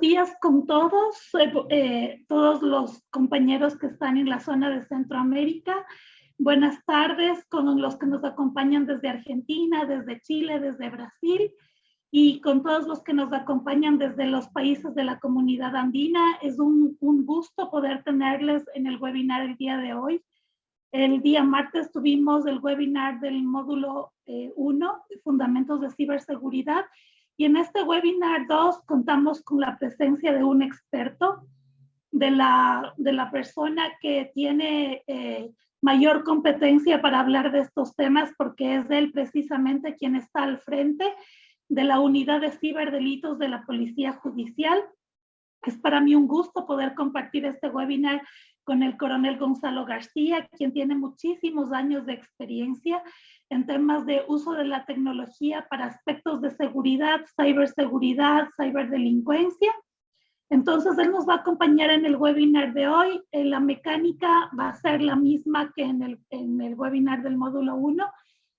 días con todos, todos los compañeros que están en la zona de Centroamérica. Buenas tardes con los que nos acompañan desde Argentina, desde Chile, desde Brasil y con todos los que nos acompañan desde los países de la comunidad andina. Es un gusto poder tenerles en el webinar el día de hoy. El día martes tuvimos el webinar del módulo 1, Fundamentos de Ciberseguridad, y en este webinar 2 contamos con la presencia de un experto, de la persona que tiene mayor competencia para hablar de estos temas, porque es él precisamente quien está al frente de la unidad de ciberdelitos de la Policía Judicial. Es para mí un gusto poder compartir este webinar con el coronel Gonzalo García, quien tiene muchísimos años de experiencia en temas de uso de la tecnología para aspectos de seguridad, ciberseguridad, ciberdelincuencia. Entonces, él nos va a acompañar en el webinar de hoy. La mecánica va a ser la misma que en el webinar del módulo 1.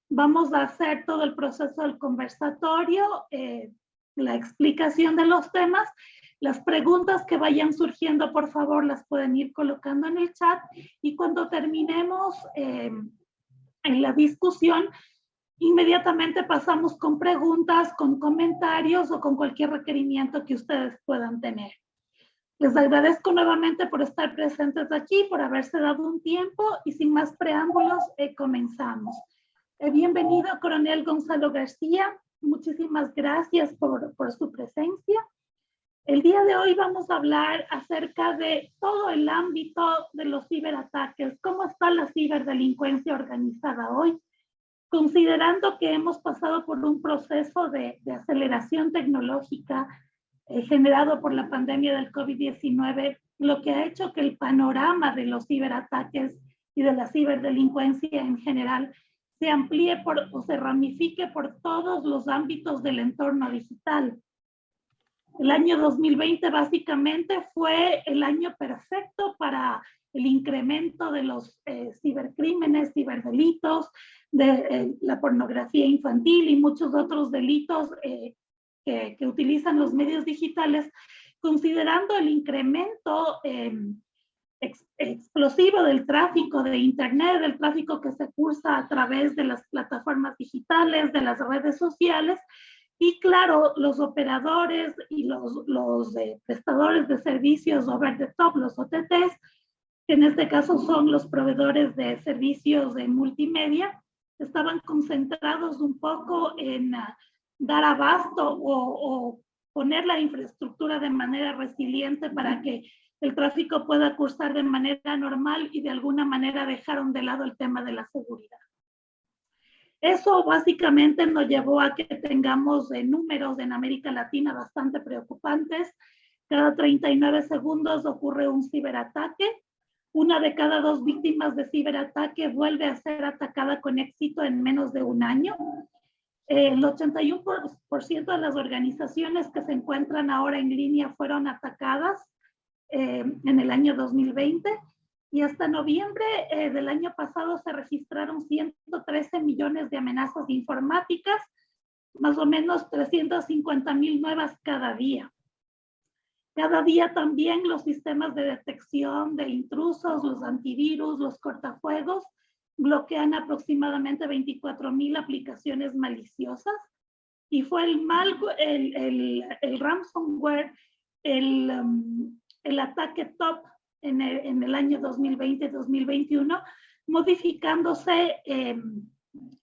Vamos a hacer todo el proceso del conversatorio, la explicación de los temas. Las preguntas que vayan surgiendo, por favor, las pueden ir colocando en el chat. Y cuando terminemos en la discusión, inmediatamente pasamos con preguntas, con comentarios o con cualquier requerimiento que ustedes puedan tener. Les agradezco nuevamente por estar presentes aquí, por haberse dado un tiempo y sin más preámbulos, comenzamos. Bienvenido, coronel Gonzalo García. Muchísimas gracias por su presencia. El día de hoy vamos a hablar acerca de todo el ámbito de los ciberataques, cómo está la ciberdelincuencia organizada hoy, considerando que hemos pasado por un proceso de aceleración tecnológica generado por la pandemia del COVID-19, lo que ha hecho que el panorama de los ciberataques y de la ciberdelincuencia en general se amplíe o se ramifique por todos los ámbitos del entorno digital. El año 2020 básicamente fue el año perfecto para el incremento de los cibercrímenes, ciberdelitos, de la pornografía infantil y muchos otros delitos que utilizan los medios digitales, considerando el incremento explosivo del tráfico de Internet, del tráfico que se cursa a través de las plataformas digitales, de las redes sociales. Y claro, los operadores y los prestadores de servicios over the top, los OTTs, que en este caso son los proveedores de servicios de multimedia, estaban concentrados un poco en dar abasto o poner la infraestructura de manera resiliente para que el tráfico pueda cursar de manera normal y de alguna manera dejaron de lado el tema de la seguridad. Eso básicamente nos llevó a que tengamos números en América Latina bastante preocupantes. Cada 39 segundos ocurre un ciberataque. Una de cada 2 víctimas de ciberataque vuelve a ser atacada con éxito en menos de un año. El 81% de las organizaciones que se encuentran ahora en línea fueron atacadas en el año 2020. Y hasta noviembre del año pasado se registraron 113 millones de amenazas informáticas, más o menos 350,000 nuevas cada día. Cada día también los sistemas de detección de intrusos, los antivirus, los cortafuegos, bloquean aproximadamente 24,000 aplicaciones maliciosas. Y fue el ransomware, el ataque top en el año 2020-2021, modificándose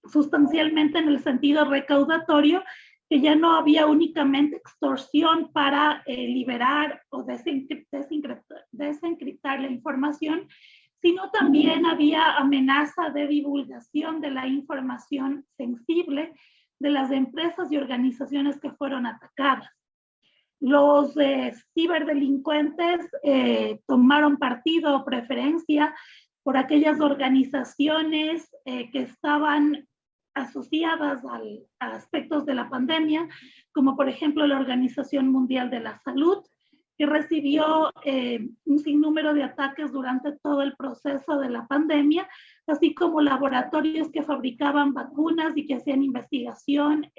sustancialmente en el sentido recaudatorio, que ya no había únicamente extorsión para liberar o desencriptar la información, sino también había amenaza de divulgación de la información sensible de las empresas y organizaciones que fueron atacadas. Los ciberdelincuentes tomaron partido o preferencia por aquellas organizaciones que estaban asociadas a aspectos de la pandemia, como por ejemplo la Organización Mundial de la Salud, que recibió un sinnúmero de ataques durante todo el proceso de la pandemia, así como laboratorios que fabricaban vacunas y que hacían investigación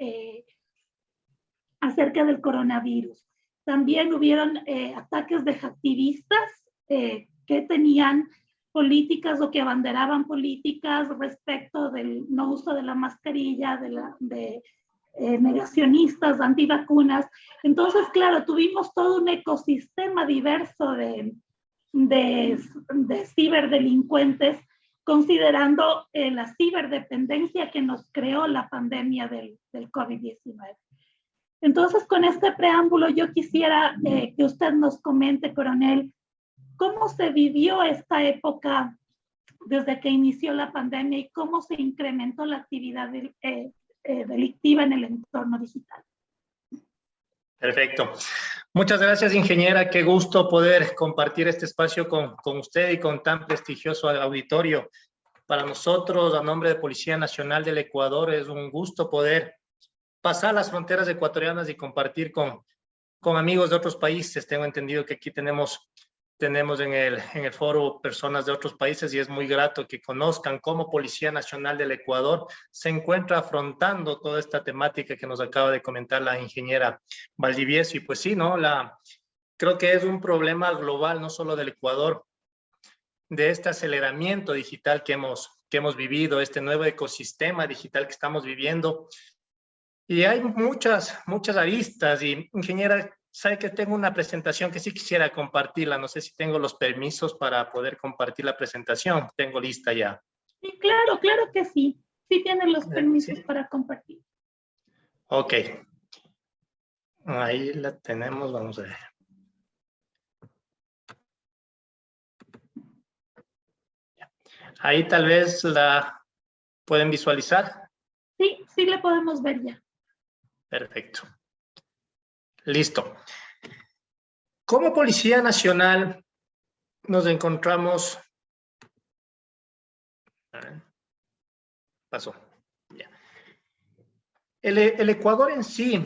acerca del coronavirus. También hubieron ataques de activistas que tenían políticas o que abanderaban políticas respecto del no uso de la mascarilla, de negacionistas, antivacunas. Entonces, claro, tuvimos todo un ecosistema diverso de ciberdelincuentes, considerando la ciberdependencia que nos creó la pandemia del COVID-19. Entonces, con este preámbulo, yo quisiera que usted nos comente, coronel, cómo se vivió esta época desde que inició la pandemia y cómo se incrementó la actividad delictiva en el entorno digital. Perfecto. Muchas gracias, ingeniera. Qué gusto poder compartir este espacio con usted y con tan prestigioso auditorio. Para nosotros, a nombre de Policía Nacional del Ecuador, es un gusto poder pasar las fronteras ecuatorianas y compartir con amigos de otros países. Tengo entendido que aquí tenemos en el foro personas de otros países y es muy grato que conozcan cómo Policía Nacional del Ecuador se encuentra afrontando toda esta temática que nos acaba de comentar la ingeniera Valdivieso. Y pues sí, ¿no? Creo que es un problema global, no solo del Ecuador, de este aceleramiento digital que hemos vivido, este nuevo ecosistema digital que estamos viviendo. Y hay muchas aristas. Y, ingeniera, sabe que tengo una presentación que sí quisiera compartirla. No sé si tengo los permisos para poder compartir la presentación. Tengo lista ya. Sí, claro que sí. Sí tienen los permisos para compartir. Ok. Ahí la tenemos, vamos a ver. Ahí tal vez la pueden visualizar. Sí, sí la podemos ver ya. Perfecto. Listo. Como Policía Nacional nos encontramos... Pasó. Ya. El Ecuador en sí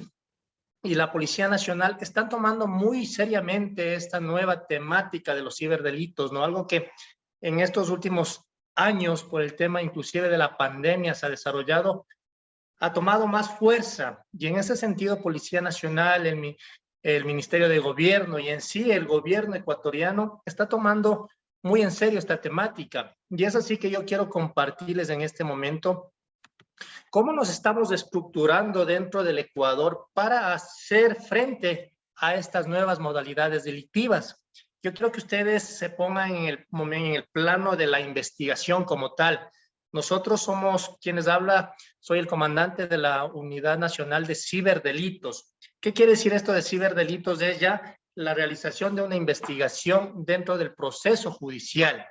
y la Policía Nacional están tomando muy seriamente esta nueva temática de los ciberdelitos, ¿no? Algo que en estos últimos años, por el tema inclusive de la pandemia, se ha desarrollado, ha tomado más fuerza. Y en ese sentido, Policía Nacional, el Ministerio de Gobierno y en sí el gobierno ecuatoriano está tomando muy en serio esta temática. Y es así que yo quiero compartirles en este momento cómo nos estamos estructurando dentro del Ecuador para hacer frente a estas nuevas modalidades delictivas. Yo quiero que ustedes se pongan en el plano de la investigación como tal. Nosotros somos quienes habla, soy el comandante de la Unidad Nacional de Ciberdelitos. ¿Qué quiere decir esto de ciberdelitos? Es ya la realización de una investigación dentro del proceso judicial.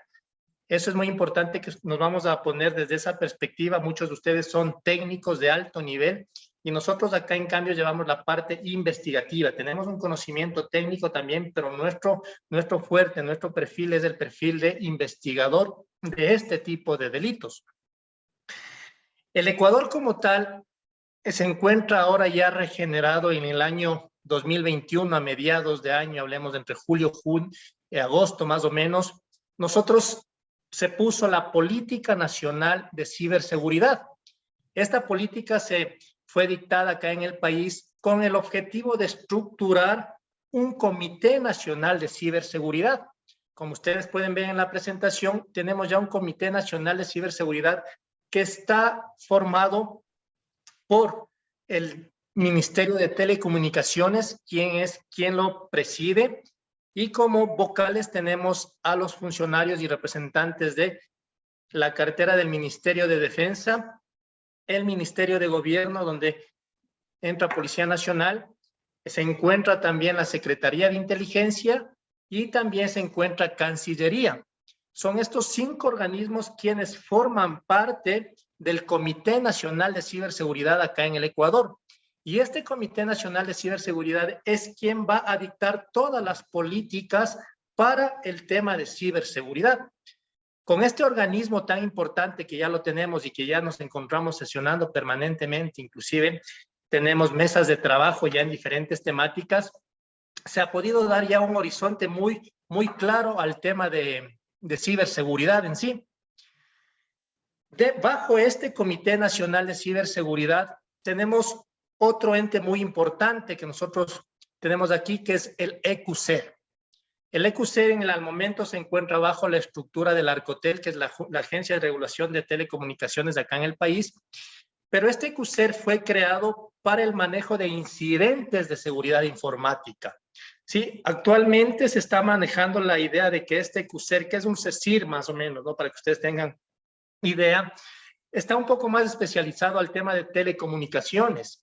Eso es muy importante, que nos vamos a poner desde esa perspectiva. Muchos de ustedes son técnicos de alto nivel y nosotros acá en cambio llevamos la parte investigativa. Tenemos un conocimiento técnico también, pero nuestro fuerte, nuestro perfil es el perfil de investigador de este tipo de delitos. El Ecuador como tal se encuentra ahora ya regenerado en el año 2021, a mediados de año, hablemos de entre julio, agosto más o menos. Nosotros se puso la Política Nacional de Ciberseguridad. Esta política se fue dictada acá en el país con el objetivo de estructurar un Comité Nacional de Ciberseguridad. Como ustedes pueden ver en la presentación, tenemos ya un Comité Nacional de Ciberseguridad que está formado por el Ministerio de Telecomunicaciones, quien lo preside, y como vocales tenemos a los funcionarios y representantes de la cartera del Ministerio de Defensa, el Ministerio de Gobierno, donde entra Policía Nacional, se encuentra también la Secretaría de Inteligencia y también se encuentra Cancillería. Son estos 5 organismos quienes forman parte del Comité Nacional de Ciberseguridad acá en el Ecuador. Y este Comité Nacional de Ciberseguridad es quien va a dictar todas las políticas para el tema de ciberseguridad. Con este organismo tan importante que ya lo tenemos y que ya nos encontramos sesionando permanentemente, inclusive tenemos mesas de trabajo ya en diferentes temáticas, se ha podido dar ya un horizonte muy claro al tema de ciberseguridad en sí. Bajo este Comité Nacional de Ciberseguridad tenemos otro ente muy importante que nosotros tenemos aquí que es el EQC. El EQC al momento se encuentra bajo la estructura del Arcotel, que es la Agencia de Regulación de Telecomunicaciones de acá en el país, pero este EQC fue creado para el manejo de incidentes de seguridad informática. Sí, actualmente se está manejando la idea de que este EQC, que es un CECIR más o menos, ¿no? Para que ustedes tengan idea, está un poco más especializado al tema de telecomunicaciones,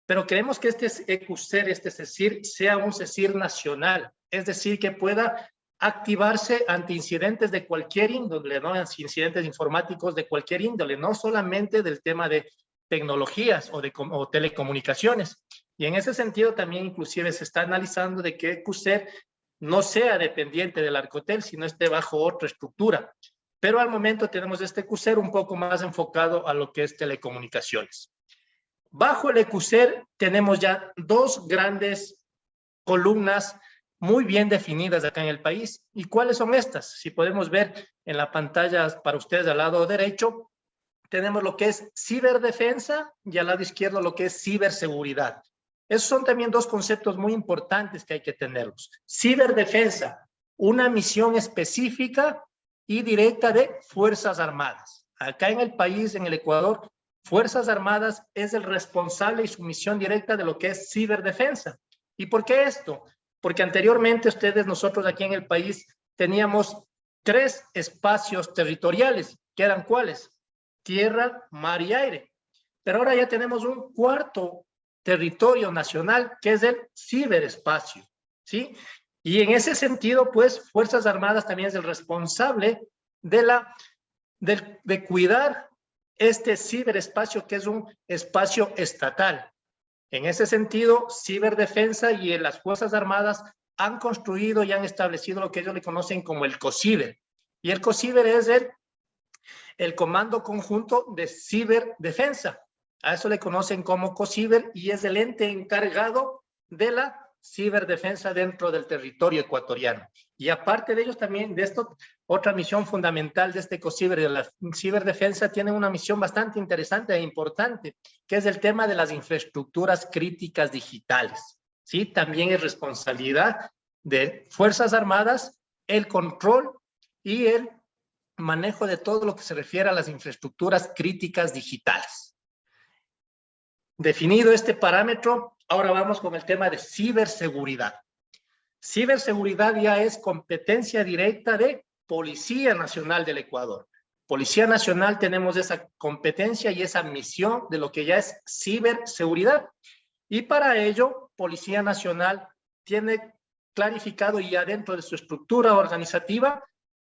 pero queremos que este EQC, este CECIR, sea un CECIR nacional, es decir, que pueda activarse ante incidentes de cualquier índole, ¿no? Incidentes informáticos de cualquier índole, no solamente del tema de tecnologías o telecomunicaciones. Y en ese sentido también inclusive se está analizando de que EQC no sea dependiente del Arcotel, sino esté bajo otra estructura. Pero al momento tenemos este EQC un poco más enfocado a lo que es telecomunicaciones. Bajo el EQC tenemos ya dos grandes columnas muy bien definidas acá en el país. ¿Y cuáles son estas? Si podemos ver en la pantalla para ustedes al lado derecho, tenemos lo que es ciberdefensa y al lado izquierdo lo que es ciberseguridad. Esos son también dos conceptos muy importantes que hay que tenerlos. Ciberdefensa, una misión específica y directa de Fuerzas Armadas. Acá en el país, en el Ecuador, Fuerzas Armadas es el responsable y su misión directa de lo que es ciberdefensa. ¿Y por qué esto? Porque anteriormente nosotros aquí en el país, teníamos 3 espacios territoriales, que eran ¿cuáles? Tierra, mar y aire. Pero ahora ya tenemos un cuarto territorio nacional, que es el ciberespacio, ¿sí? Y en ese sentido, pues, Fuerzas Armadas también es el responsable de cuidar este ciberespacio, que es un espacio estatal. En ese sentido, ciberdefensa y las Fuerzas Armadas han construido y han establecido lo que ellos le conocen como el COCIBER. Y el COCIBER es el Comando Conjunto de Ciberdefensa. A eso le conocen como COCIBER y es el ente encargado de la ciberdefensa dentro del territorio ecuatoriano. Y aparte de ellos también, de esto, otra misión fundamental de este COCIBER, de la ciberdefensa, tiene una misión bastante interesante e importante, que es el tema de las infraestructuras críticas digitales. ¿Sí? También es responsabilidad de Fuerzas Armadas el control y el manejo de todo lo que se refiere a las infraestructuras críticas digitales. Definido este parámetro, ahora vamos con el tema de ciberseguridad. Ciberseguridad ya es competencia directa de Policía Nacional del Ecuador. Policía Nacional tenemos esa competencia y esa misión de lo que ya es ciberseguridad. Y para ello, Policía Nacional tiene clarificado y ya dentro de su estructura organizativa,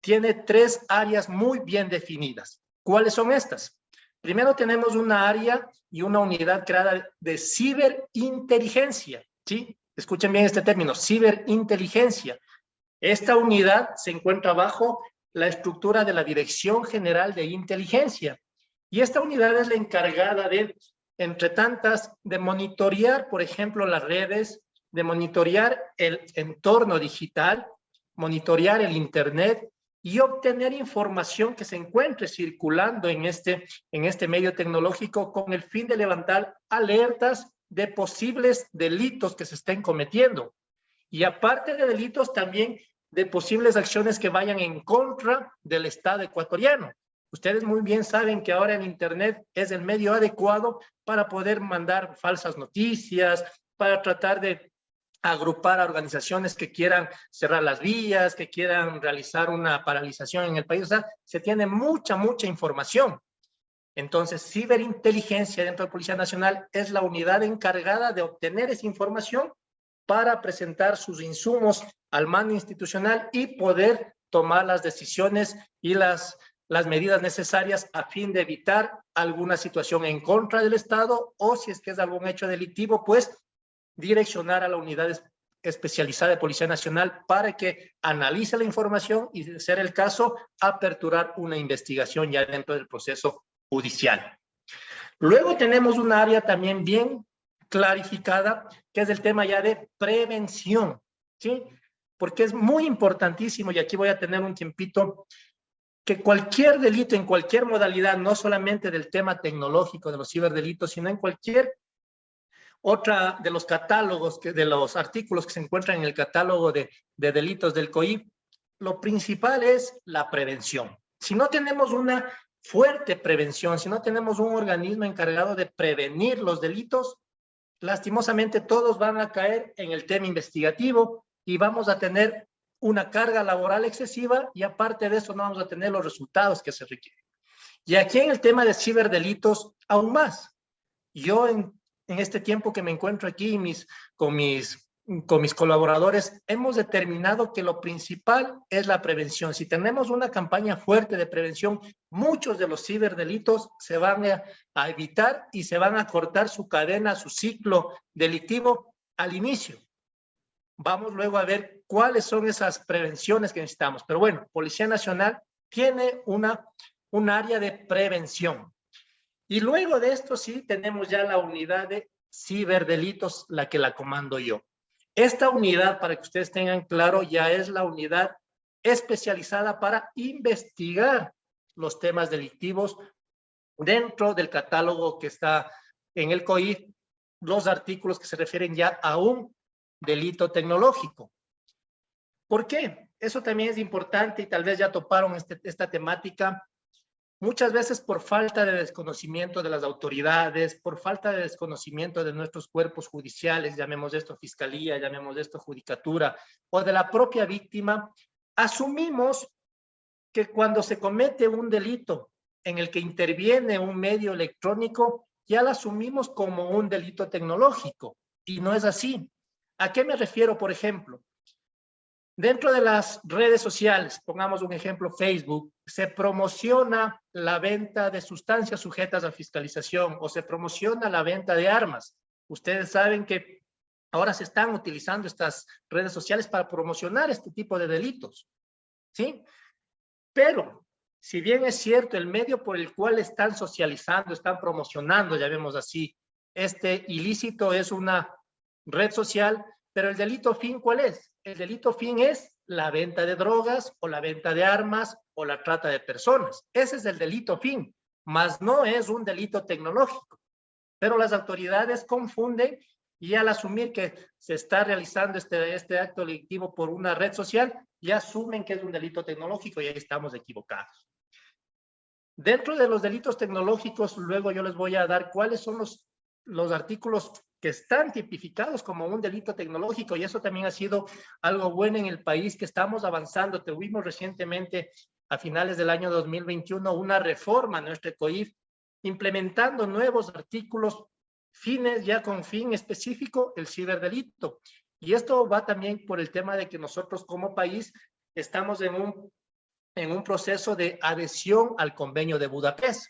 tiene 3 áreas muy bien definidas. ¿Cuáles son estas? Primero tenemos una área y una unidad creada de ciberinteligencia, ¿sí? Escuchen bien este término, ciberinteligencia. Esta unidad se encuentra bajo la estructura de la Dirección General de Inteligencia. Y esta unidad es la encargada de, entre tantas, de monitorear, por ejemplo, las redes, de monitorear el entorno digital, monitorear el Internet, y obtener información que se encuentre circulando en este medio tecnológico con el fin de levantar alertas de posibles delitos que se estén cometiendo. Y aparte de delitos, también de posibles acciones que vayan en contra del Estado ecuatoriano. Ustedes muy bien saben que ahora el Internet es el medio adecuado para poder mandar falsas noticias, para tratar de agrupar a organizaciones que quieran cerrar las vías, que quieran realizar una paralización en el país. O sea, se tiene mucha información. Entonces, ciberinteligencia dentro de Policía Nacional es la unidad encargada de obtener esa información para presentar sus insumos al mando institucional y poder tomar las decisiones y las medidas necesarias a fin de evitar alguna situación en contra del Estado o si es que es algún hecho delictivo, pues direccionar a la unidad especializada de Policía Nacional para que analice la información y, de ser el caso, aperturar una investigación ya dentro del proceso judicial. Luego tenemos un área también bien clarificada, que es el tema ya de prevención, ¿sí? Porque es muy importantísimo, y aquí voy a tener un tiempito, que cualquier delito en cualquier modalidad, no solamente del tema tecnológico, de los ciberdelitos, sino en cualquier Otra de los catálogos, de los artículos que se encuentran en el catálogo de delitos del COIP, lo principal es la prevención. Si no tenemos una fuerte prevención, si no tenemos un organismo encargado de prevenir los delitos, lastimosamente todos van a caer en el tema investigativo y vamos a tener una carga laboral excesiva y aparte de eso no vamos a tener los resultados que se requieren. Y aquí en el tema de ciberdelitos, aún más. Yo en este tiempo que me encuentro aquí con mis colaboradores, hemos determinado que lo principal es la prevención. Si tenemos una campaña fuerte de prevención, muchos de los ciberdelitos se van a evitar y se van a cortar su cadena, su ciclo delictivo al inicio. Vamos luego a ver cuáles son esas prevenciones que necesitamos. Pero bueno, Policía Nacional tiene un área de prevención. Y luego de esto sí tenemos ya la unidad de ciberdelitos, la que la comando yo. Esta unidad, para que ustedes tengan claro, ya es la unidad especializada para investigar los temas delictivos dentro del catálogo que está en el COIP, los artículos que se refieren ya a un delito tecnológico. ¿Por qué? Eso también es importante y tal vez ya toparon esta temática. Muchas veces por falta de desconocimiento de las autoridades, por falta de desconocimiento de nuestros cuerpos judiciales, llamemos esto fiscalía, llamemos esto judicatura, o de la propia víctima, asumimos que cuando se comete un delito en el que interviene un medio electrónico, ya lo asumimos como un delito tecnológico, y no es así. ¿A qué me refiero, por ejemplo? Dentro de las redes sociales, pongamos un ejemplo, Facebook, se promociona la venta de sustancias sujetas a fiscalización o se promociona la venta de armas. Ustedes saben que ahora se están utilizando estas redes sociales para promocionar este tipo de delitos, ¿sí? Pero, si bien es cierto, el medio por el cual están socializando, están promocionando, ya vemos así, este ilícito es una red social, pero el delito fin, ¿cuál es? El delito fin es la venta de drogas o la venta de armas o la trata de personas. Ese es el delito fin, mas no es un delito tecnológico. Pero las autoridades confunden y al asumir que se está realizando este acto delictivo por una red social, ya asumen que es un delito tecnológico y ahí estamos equivocados. Dentro de los delitos tecnológicos, luego yo les voy a dar cuáles son los artículos que están tipificados como un delito tecnológico, y eso también ha sido algo bueno en el país, que estamos avanzando. Tuvimos recientemente, a finales del año 2021, una reforma a nuestro COIF, implementando nuevos artículos fines, ya con fin específico, el ciberdelito. Y esto va también por el tema de que nosotros como país estamos en un proceso de adhesión al Convenio de Budapest,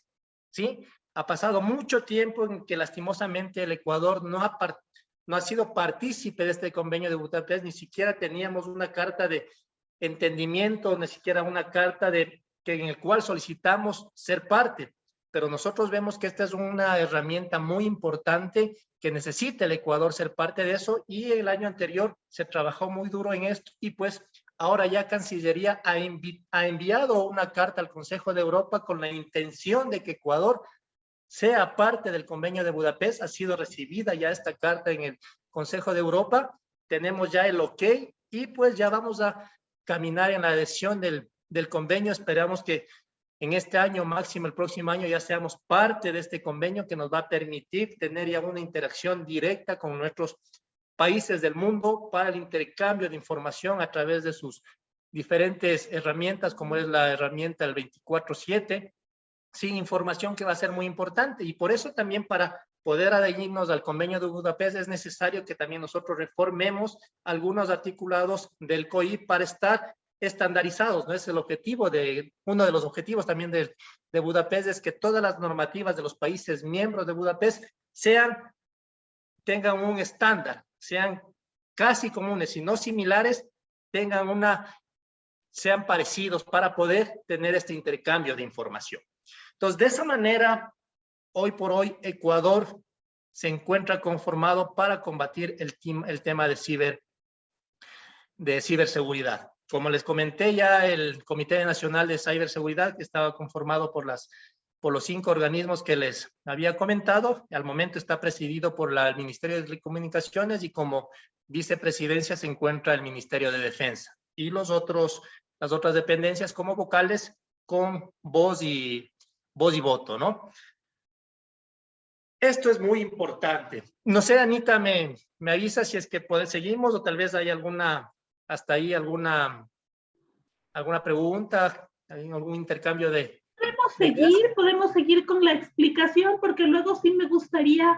¿sí? Ha pasado mucho tiempo en que lastimosamente el Ecuador no ha sido partícipe de este Convenio de Budapest, ni siquiera teníamos una carta de entendimiento, ni siquiera una carta en el cual solicitamos ser parte. Pero nosotros vemos que esta es una herramienta muy importante que necesita el Ecuador ser parte de eso, y el año anterior se trabajó muy duro en esto y pues ahora ya Cancillería ha enviado una carta al Consejo de Europa con la intención de que Ecuador sea parte del Convenio de Budapest. Ha sido recibida ya esta carta en el Consejo de Europa, tenemos ya el ok y pues ya vamos a caminar en la adhesión del convenio. Esperamos que en este año, máximo el próximo año, ya seamos parte de este convenio que nos va a permitir tener ya una interacción directa con nuestros países del mundo para el intercambio de información a través de sus diferentes herramientas, como es la herramienta del 24/7, sin información que va a ser muy importante. Y por eso también, para poder adherirnos al Convenio de Budapest, es necesario que también nosotros reformemos algunos articulados del COIP para estar estandarizados, ¿no? Es el objetivo uno de los objetivos también de Budapest, es que todas las normativas de los países miembros de Budapest tengan un estándar, sean casi comunes, si no similares, sean parecidos para poder tener este intercambio de información. Entonces, de esa manera, hoy por hoy, Ecuador se encuentra conformado para combatir el tema de ciberseguridad. Como les comenté ya, el Comité Nacional de Ciberseguridad, que estaba conformado por las por los 5 organismos que les había comentado. Al momento está presidido por el Ministerio de Telecomunicaciones y como vicepresidencia se encuentra el Ministerio de Defensa. Y las otras dependencias como vocales con voz y voto, ¿no? Esto es muy importante. No sé, Anita, me avisa si es que seguimos o tal vez hay hasta ahí alguna pregunta, algún intercambio de ideas. Podemos seguir con la explicación, porque luego sí me gustaría,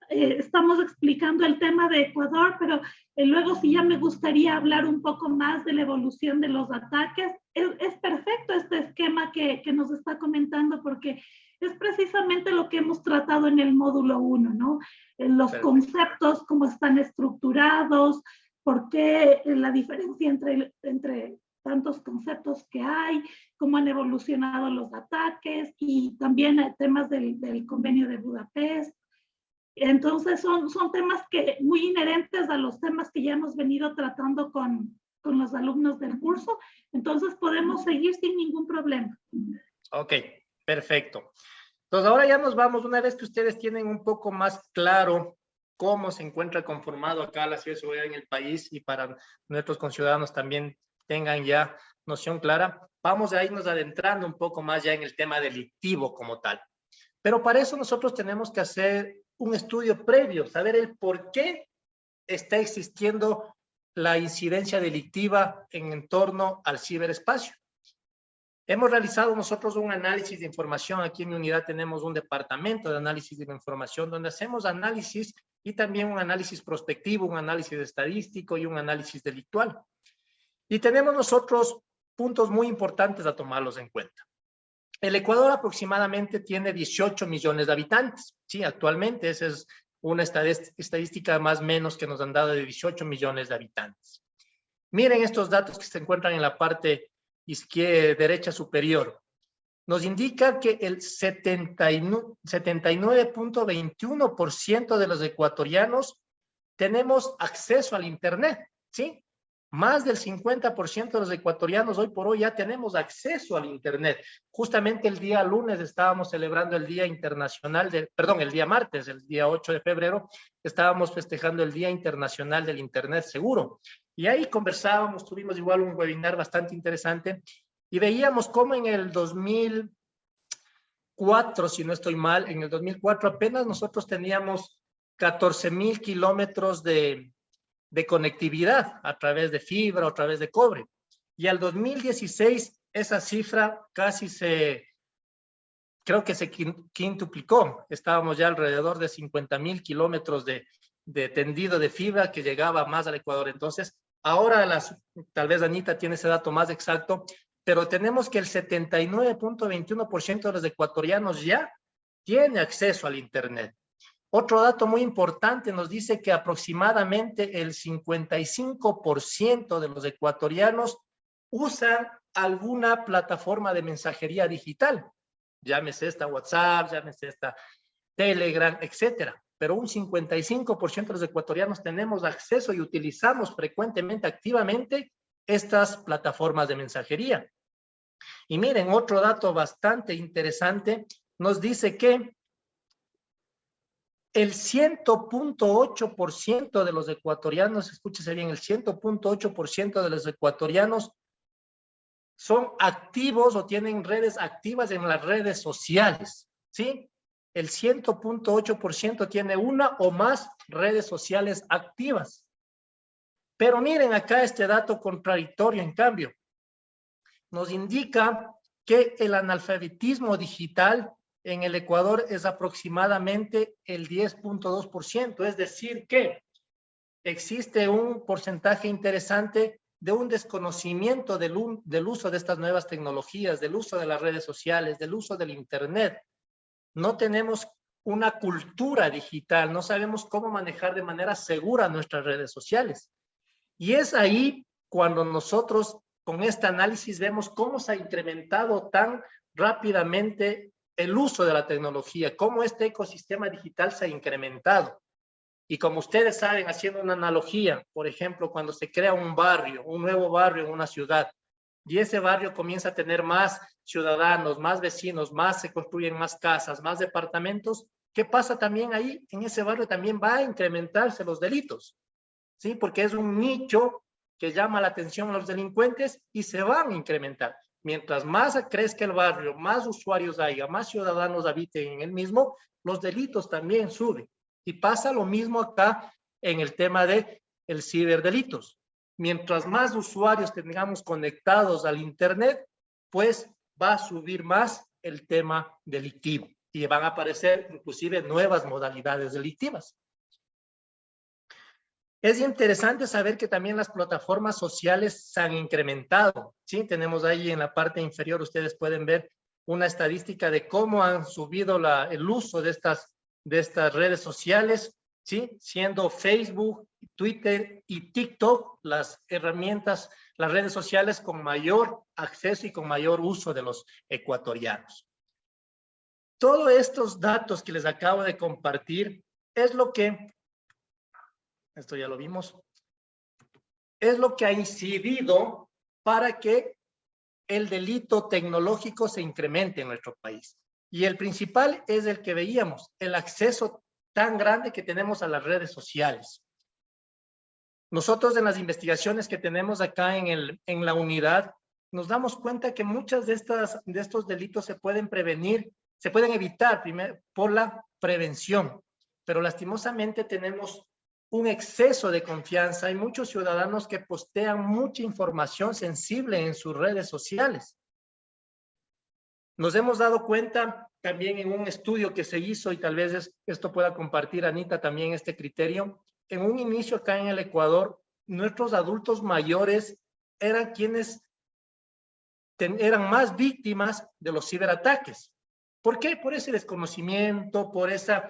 estamos explicando el tema de Ecuador, pero luego sí ya me gustaría hablar un poco más de la evolución de los ataques. Es perfecto este esquema que nos está comentando, porque es precisamente lo que hemos tratado en el módulo 1, ¿no? Los conceptos, cómo están estructurados, por qué la diferencia entre tantos conceptos que hay, cómo han evolucionado los ataques y también temas del convenio de Budapest. Entonces son temas muy inherentes a los temas que ya hemos venido tratando con los alumnos del curso. Entonces podemos seguir sin ningún problema. Ok, perfecto. Entonces ahora ya nos vamos, una vez que ustedes tienen un poco más claro cómo se encuentra conformado acá la ciberseguridad en el país y para nuestros conciudadanos también tengan ya noción clara, vamos a irnos adentrando un poco más ya en el tema delictivo como tal. Pero para eso nosotros tenemos que hacer un estudio previo, saber el por qué está existiendo la incidencia delictiva en torno al ciberespacio. Hemos realizado nosotros un análisis de información. Aquí en mi unidad tenemos un departamento de análisis de la información donde hacemos análisis y también un análisis prospectivo, un análisis estadístico y un análisis delictual. Y tenemos nosotros puntos muy importantes a tomarlos en cuenta. El Ecuador aproximadamente tiene 18 millones de habitantes. Sí, actualmente esa es una estadística más o menos que nos han dado de 18 millones de habitantes. Miren estos datos que se encuentran en la parte derecha superior. Nos indica que el 79.21% de los ecuatorianos tenemos acceso al Internet, ¿sí? Más del 50% de los ecuatorianos hoy por hoy ya tenemos acceso al Internet. Justamente el día lunes estábamos celebrando el Día Internacional, el día martes, el día 8 de febrero, estábamos festejando el Día Internacional del Internet Seguro. Y ahí conversábamos, tuvimos igual un webinar bastante interesante y veíamos cómo en el 2004, si no estoy mal, en el 2004 apenas nosotros teníamos 14,000 kilómetros de conectividad a través de fibra o a través de cobre. Y al 2016 esa cifra creo que se quintuplicó. Estábamos ya alrededor de 50,000 kilómetros de tendido de fibra que llegaba más al Ecuador. Entonces, ahora tal vez Anita tiene ese dato más exacto, pero tenemos que el 79.21% de los ecuatorianos ya tiene acceso al Internet. Otro dato muy importante nos dice que aproximadamente el 55% de los ecuatorianos usan alguna plataforma de mensajería digital. Llámese esta WhatsApp, llámese esta Telegram, etcétera. Pero un 55% de los ecuatorianos tenemos acceso y utilizamos frecuentemente, activamente, estas plataformas de mensajería. Y miren, otro dato bastante interesante nos dice que el 100.8% de los ecuatorianos, escúchese bien, el 100.8% de los ecuatorianos son activos o tienen redes activas en las redes sociales, ¿sí? El 100.8% tiene una o más redes sociales activas. Pero miren acá este dato contradictorio, en cambio. Nos indica que el analfabetismo digital en el Ecuador es aproximadamente el 10.2%, es decir que existe un porcentaje interesante de un desconocimiento del uso de estas nuevas tecnologías, del uso de las redes sociales, del uso del Internet. No tenemos una cultura digital, no sabemos cómo manejar de manera segura nuestras redes sociales. Y es ahí cuando nosotros con este análisis vemos cómo se ha incrementado tan rápidamente el uso de la tecnología, cómo este ecosistema digital se ha incrementado. Y como ustedes saben, haciendo una analogía, por ejemplo, cuando se crea un barrio, un nuevo barrio en una ciudad, y ese barrio comienza a tener más ciudadanos, más vecinos, más se construyen más casas, más departamentos, ¿qué pasa también ahí? En ese barrio también va a incrementarse los delitos, ¿sí? Porque es un nicho que llama la atención a los delincuentes y se van a incrementar. Mientras más crezca el barrio, más usuarios haya, más ciudadanos habiten en el mismo, los delitos también suben. Y pasa lo mismo acá en el tema de el ciberdelitos. Mientras más usuarios tengamos conectados al Internet, pues va a subir más el tema delictivo y van a aparecer inclusive nuevas modalidades delictivas. Es interesante saber que también las plataformas sociales se han incrementado, ¿sí? Tenemos ahí en la parte inferior, ustedes pueden ver una estadística de cómo han subido el uso de estas redes sociales, ¿sí? Siendo Facebook, Twitter y TikTok las herramientas, las redes sociales con mayor acceso y con mayor uso de los ecuatorianos. Todos estos datos que les acabo de compartir es lo que, esto ya lo vimos, es lo que ha incidido para que el delito tecnológico se incremente en nuestro país. Y el principal es el que veíamos, el acceso tan grande que tenemos a las redes sociales. Nosotros en las investigaciones que tenemos acá en la unidad, nos damos cuenta que muchas de estos delitos se pueden prevenir, se pueden evitar primero por la prevención, pero lastimosamente tenemos un exceso de confianza. Hay muchos ciudadanos que postean mucha información sensible en sus redes sociales. Nos hemos dado cuenta también en un estudio que se hizo, y tal vez esto pueda compartir Anita también este criterio. En un inicio acá en el Ecuador, nuestros adultos mayores eran quienes eran más víctimas de los ciberataques. ¿Por qué? Por ese desconocimiento, por ese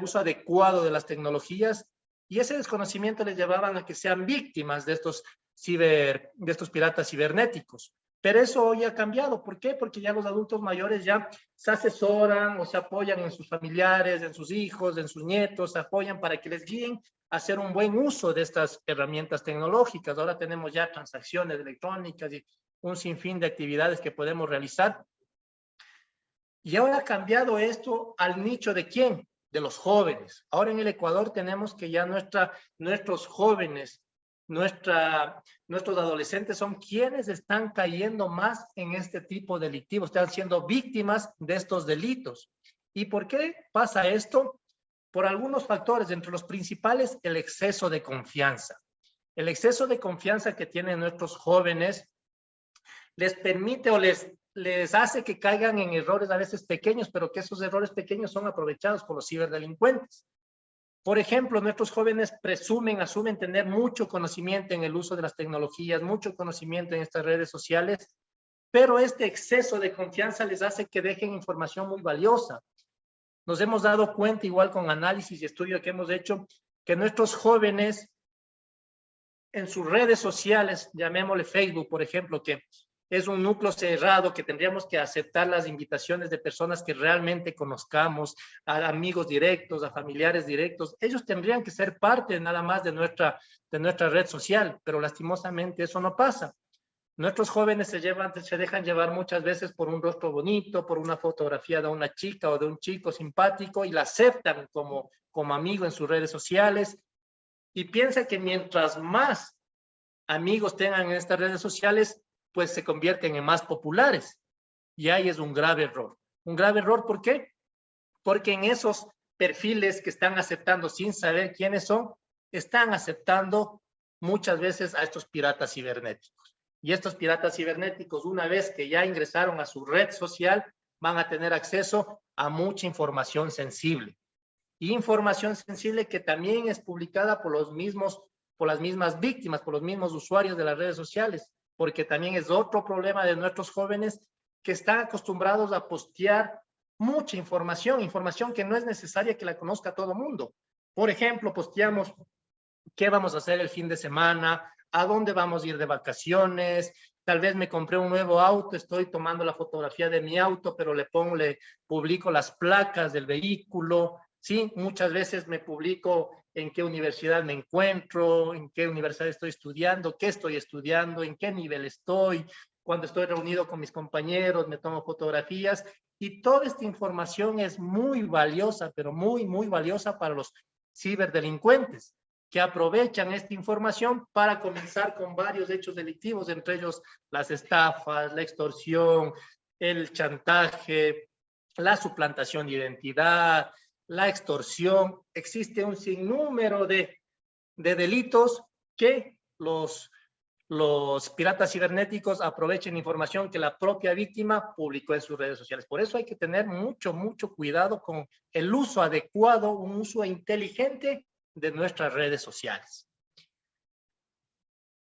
uso adecuado de las tecnologías, y ese desconocimiento les llevaban a que sean víctimas de estos piratas cibernéticos. Pero eso hoy ha cambiado. ¿Por qué? Porque ya los adultos mayores ya se asesoran o se apoyan en sus familiares, en sus hijos, en sus nietos, se apoyan para que les guíen a hacer un buen uso de estas herramientas tecnológicas. Ahora tenemos ya transacciones electrónicas y un sinfín de actividades que podemos realizar. Y ahora ha cambiado esto al nicho de ¿quién? De los jóvenes. Ahora en el Ecuador tenemos que ya nuestros jóvenes, nuestros adolescentes son quienes están cayendo más en este tipo delictivo, están siendo víctimas de estos delitos. ¿Y por qué pasa esto? Por algunos factores, entre los principales, el exceso de confianza. El exceso de confianza que tienen nuestros jóvenes les permite o les hace que caigan en errores a veces pequeños, pero que esos errores pequeños son aprovechados por los ciberdelincuentes. Por ejemplo, nuestros jóvenes asumen tener mucho conocimiento en el uso de las tecnologías, mucho conocimiento en estas redes sociales, pero este exceso de confianza les hace que dejen información muy valiosa. Nos hemos dado cuenta, igual con análisis y estudio que hemos hecho, que nuestros jóvenes en sus redes sociales, llamémosle Facebook, por ejemplo, que es un núcleo cerrado que tendríamos que aceptar las invitaciones de personas que realmente conozcamos, a amigos directos, a familiares directos. Ellos tendrían que ser parte nada más de nuestra red social, pero lastimosamente eso no pasa. Nuestros jóvenes se dejan llevar muchas veces por un rostro bonito, por una fotografía de una chica o de un chico simpático y la aceptan como amigo en sus redes sociales y piensa que mientras más amigos tengan en estas redes sociales, pues se convierten en más populares. Y ahí es un grave error. Un grave error, ¿por qué? Porque en esos perfiles que están aceptando sin saber quiénes son, están aceptando muchas veces a estos piratas cibernéticos. Y estos piratas cibernéticos, una vez que ya ingresaron a su red social, van a tener acceso a mucha información sensible. Y información sensible que también es publicada por las mismas víctimas, por los mismos usuarios de las redes sociales, porque también es otro problema de nuestros jóvenes que están acostumbrados a postear mucha información que no es necesaria que la conozca todo el mundo. Por ejemplo, posteamos qué vamos a hacer el fin de semana, a dónde vamos a ir de vacaciones, tal vez me compré un nuevo auto, estoy tomando la fotografía de mi auto, pero le publico las placas del vehículo, ¿sí? Muchas veces me publico en qué universidad me encuentro, en qué universidad estoy estudiando, qué estoy estudiando, en qué nivel estoy, cuando estoy reunido con mis compañeros, me tomo fotografías, y toda esta información es muy valiosa, pero muy, muy valiosa para los ciberdelincuentes, que aprovechan esta información para comenzar con varios hechos delictivos, entre ellos las estafas, la extorsión, el chantaje, la suplantación de identidad, la extorsión. Existe un sinnúmero de delitos que los piratas cibernéticos aprovechen información que la propia víctima publicó en sus redes sociales. Por eso hay que tener mucho, mucho cuidado con el uso adecuado, un uso inteligente de nuestras redes sociales.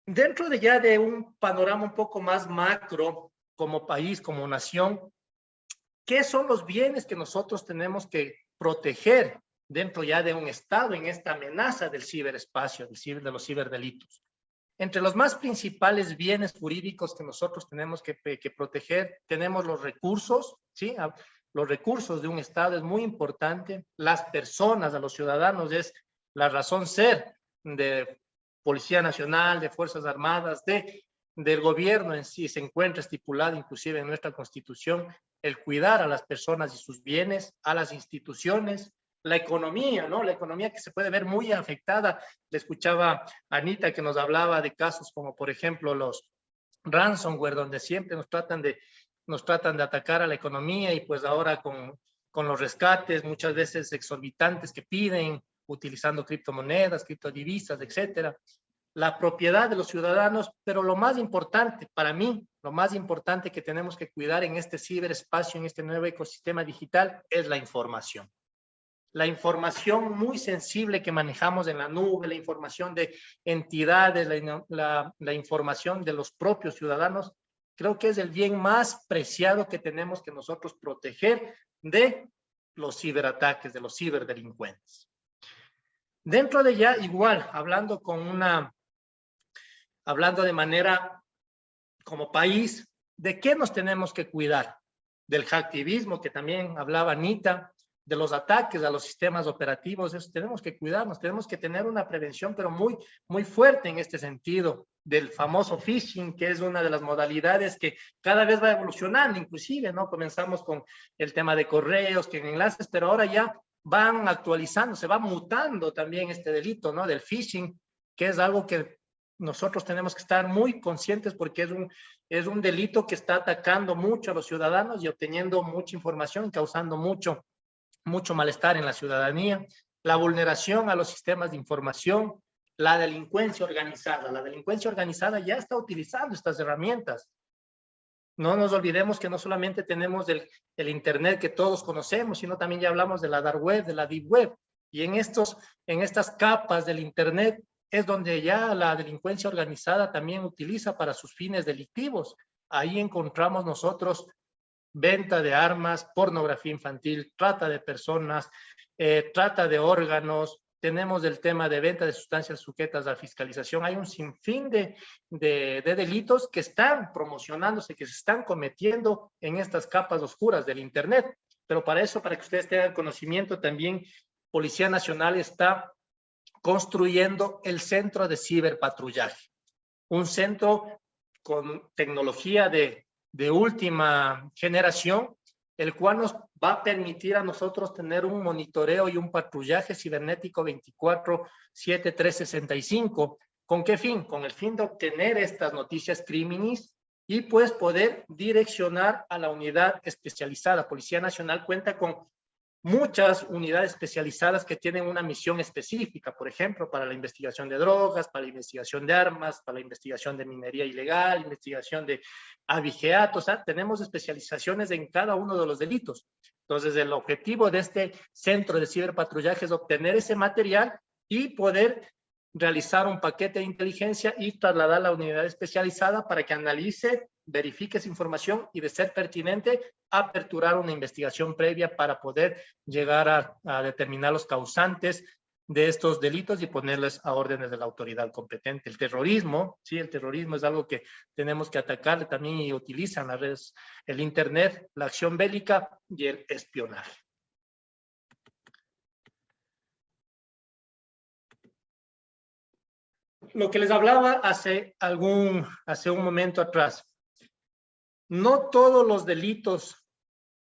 Dentro de ya de un panorama un poco más macro, como país, como nación, ¿qué son los bienes que nosotros tenemos que proteger dentro ya de un Estado en esta amenaza del ciberespacio, de los ciberdelitos? Entre los más principales bienes jurídicos que nosotros tenemos que proteger, tenemos los recursos, ¿sí? Los recursos de un Estado es muy importante. Las personas, a los ciudadanos, es la razón ser de Policía Nacional, de Fuerzas Armadas, del gobierno en sí. Se encuentra estipulado inclusive en nuestra Constitución el cuidar a las personas y sus bienes, a las instituciones, la economía, ¿no? La economía que se puede ver muy afectada. Le escuchaba a Anita que nos hablaba de casos como, por ejemplo, los ransomware, donde siempre nos tratan de atacar a la economía, y pues ahora con los rescates muchas veces exorbitantes que piden, utilizando criptomonedas, criptodivisas, etcétera. La propiedad de los ciudadanos, pero lo más importante, para mí, lo más importante que tenemos que cuidar en este ciberespacio, en este nuevo ecosistema digital, es la información. La información muy sensible que manejamos en la nube, la información de entidades, la información de los propios ciudadanos, creo que es el bien más preciado que tenemos que nosotros proteger de los ciberataques, de los ciberdelincuentes. Dentro de ya, igual, hablando de manera como país, ¿de qué nos tenemos que cuidar? Del hacktivismo, que también hablaba Anita, de los ataques a los sistemas operativos. Eso tenemos que cuidarnos, tenemos que tener una prevención, pero muy, muy fuerte en este sentido, del famoso phishing, que es una de las modalidades que cada vez va evolucionando, inclusive, ¿no? Comenzamos con el tema de correos, que en enlaces, pero ahora ya van actualizando, se va mutando también este delito, ¿no? Del phishing, que es algo que nosotros tenemos que estar muy conscientes, porque es un delito que está atacando mucho a los ciudadanos y obteniendo mucha información y causando mucho malestar en la ciudadanía. La vulneración a los sistemas de información, la delincuencia organizada. La delincuencia organizada ya está utilizando estas herramientas. No nos olvidemos que no solamente tenemos el Internet que todos conocemos, sino también ya hablamos de la dark web, de la deep web. Y en estas capas del Internet es donde ya la delincuencia organizada también utiliza para sus fines delictivos. Ahí encontramos nosotros venta de armas, pornografía infantil, trata de personas, trata de órganos. Tenemos el tema de venta de sustancias sujetas a fiscalización. Hay un sinfín de delitos que están promocionándose, que se están cometiendo en estas capas oscuras del Internet. Pero para eso, para que ustedes tengan conocimiento, también Policía Nacional está construyendo el Centro de Ciberpatrullaje. Un centro con tecnología de última generación, el cual nos va a permitir a nosotros tener un monitoreo y un patrullaje cibernético 24/7, 365. ¿Con qué fin? Con el fin de obtener estas noticias criminis y pues poder direccionar a la unidad especializada. Policía Nacional cuenta con muchas unidades especializadas que tienen una misión específica, por ejemplo, para la investigación de drogas, para la investigación de armas, para la investigación de minería ilegal, investigación de abigeatos. O sea, tenemos especializaciones en cada uno de los delitos. Entonces, el objetivo de este centro de ciberpatrullaje es obtener ese material y poder realizar un paquete de inteligencia y trasladar a la unidad especializada para que analice, verifique esa información y, de ser pertinente, aperturar una investigación previa para poder llegar a determinar los causantes de estos delitos y ponerles a órdenes de la autoridad competente. El terrorismo, sí, el terrorismo es algo que tenemos que atacar también, y utilizan las redes, el Internet, la acción bélica y el espionaje. lo que les hablaba hace un momento atrás, no todos los delitos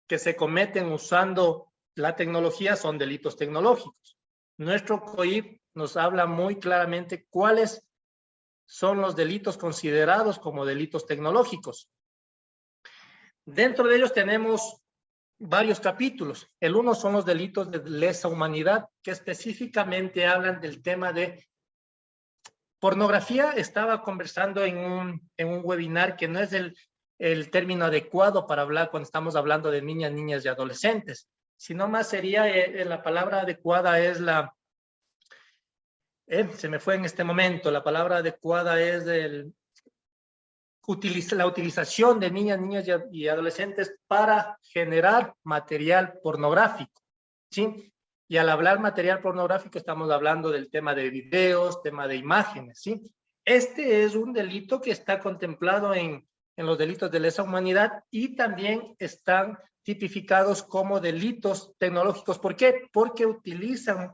que se cometen usando la tecnología son delitos tecnológicos. Nuestro COIP nos habla muy claramente cuáles son los delitos considerados como delitos tecnológicos. Dentro de ellos tenemos varios capítulos. El uno son los delitos de lesa humanidad, que específicamente hablan del tema de pornografía. Estaba conversando en un webinar que no es el término adecuado para hablar cuando estamos hablando de niñas y adolescentes, sino más sería, la palabra adecuada es se me fue en este momento, la palabra adecuada es la utilización de niñas y adolescentes para generar material pornográfico, ¿sí? Y al hablar material pornográfico estamos hablando del tema de videos, tema de imágenes, ¿sí? Este es un delito que está contemplado en los delitos de lesa humanidad y también están tipificados como delitos tecnológicos. ¿Por qué? Porque utilizan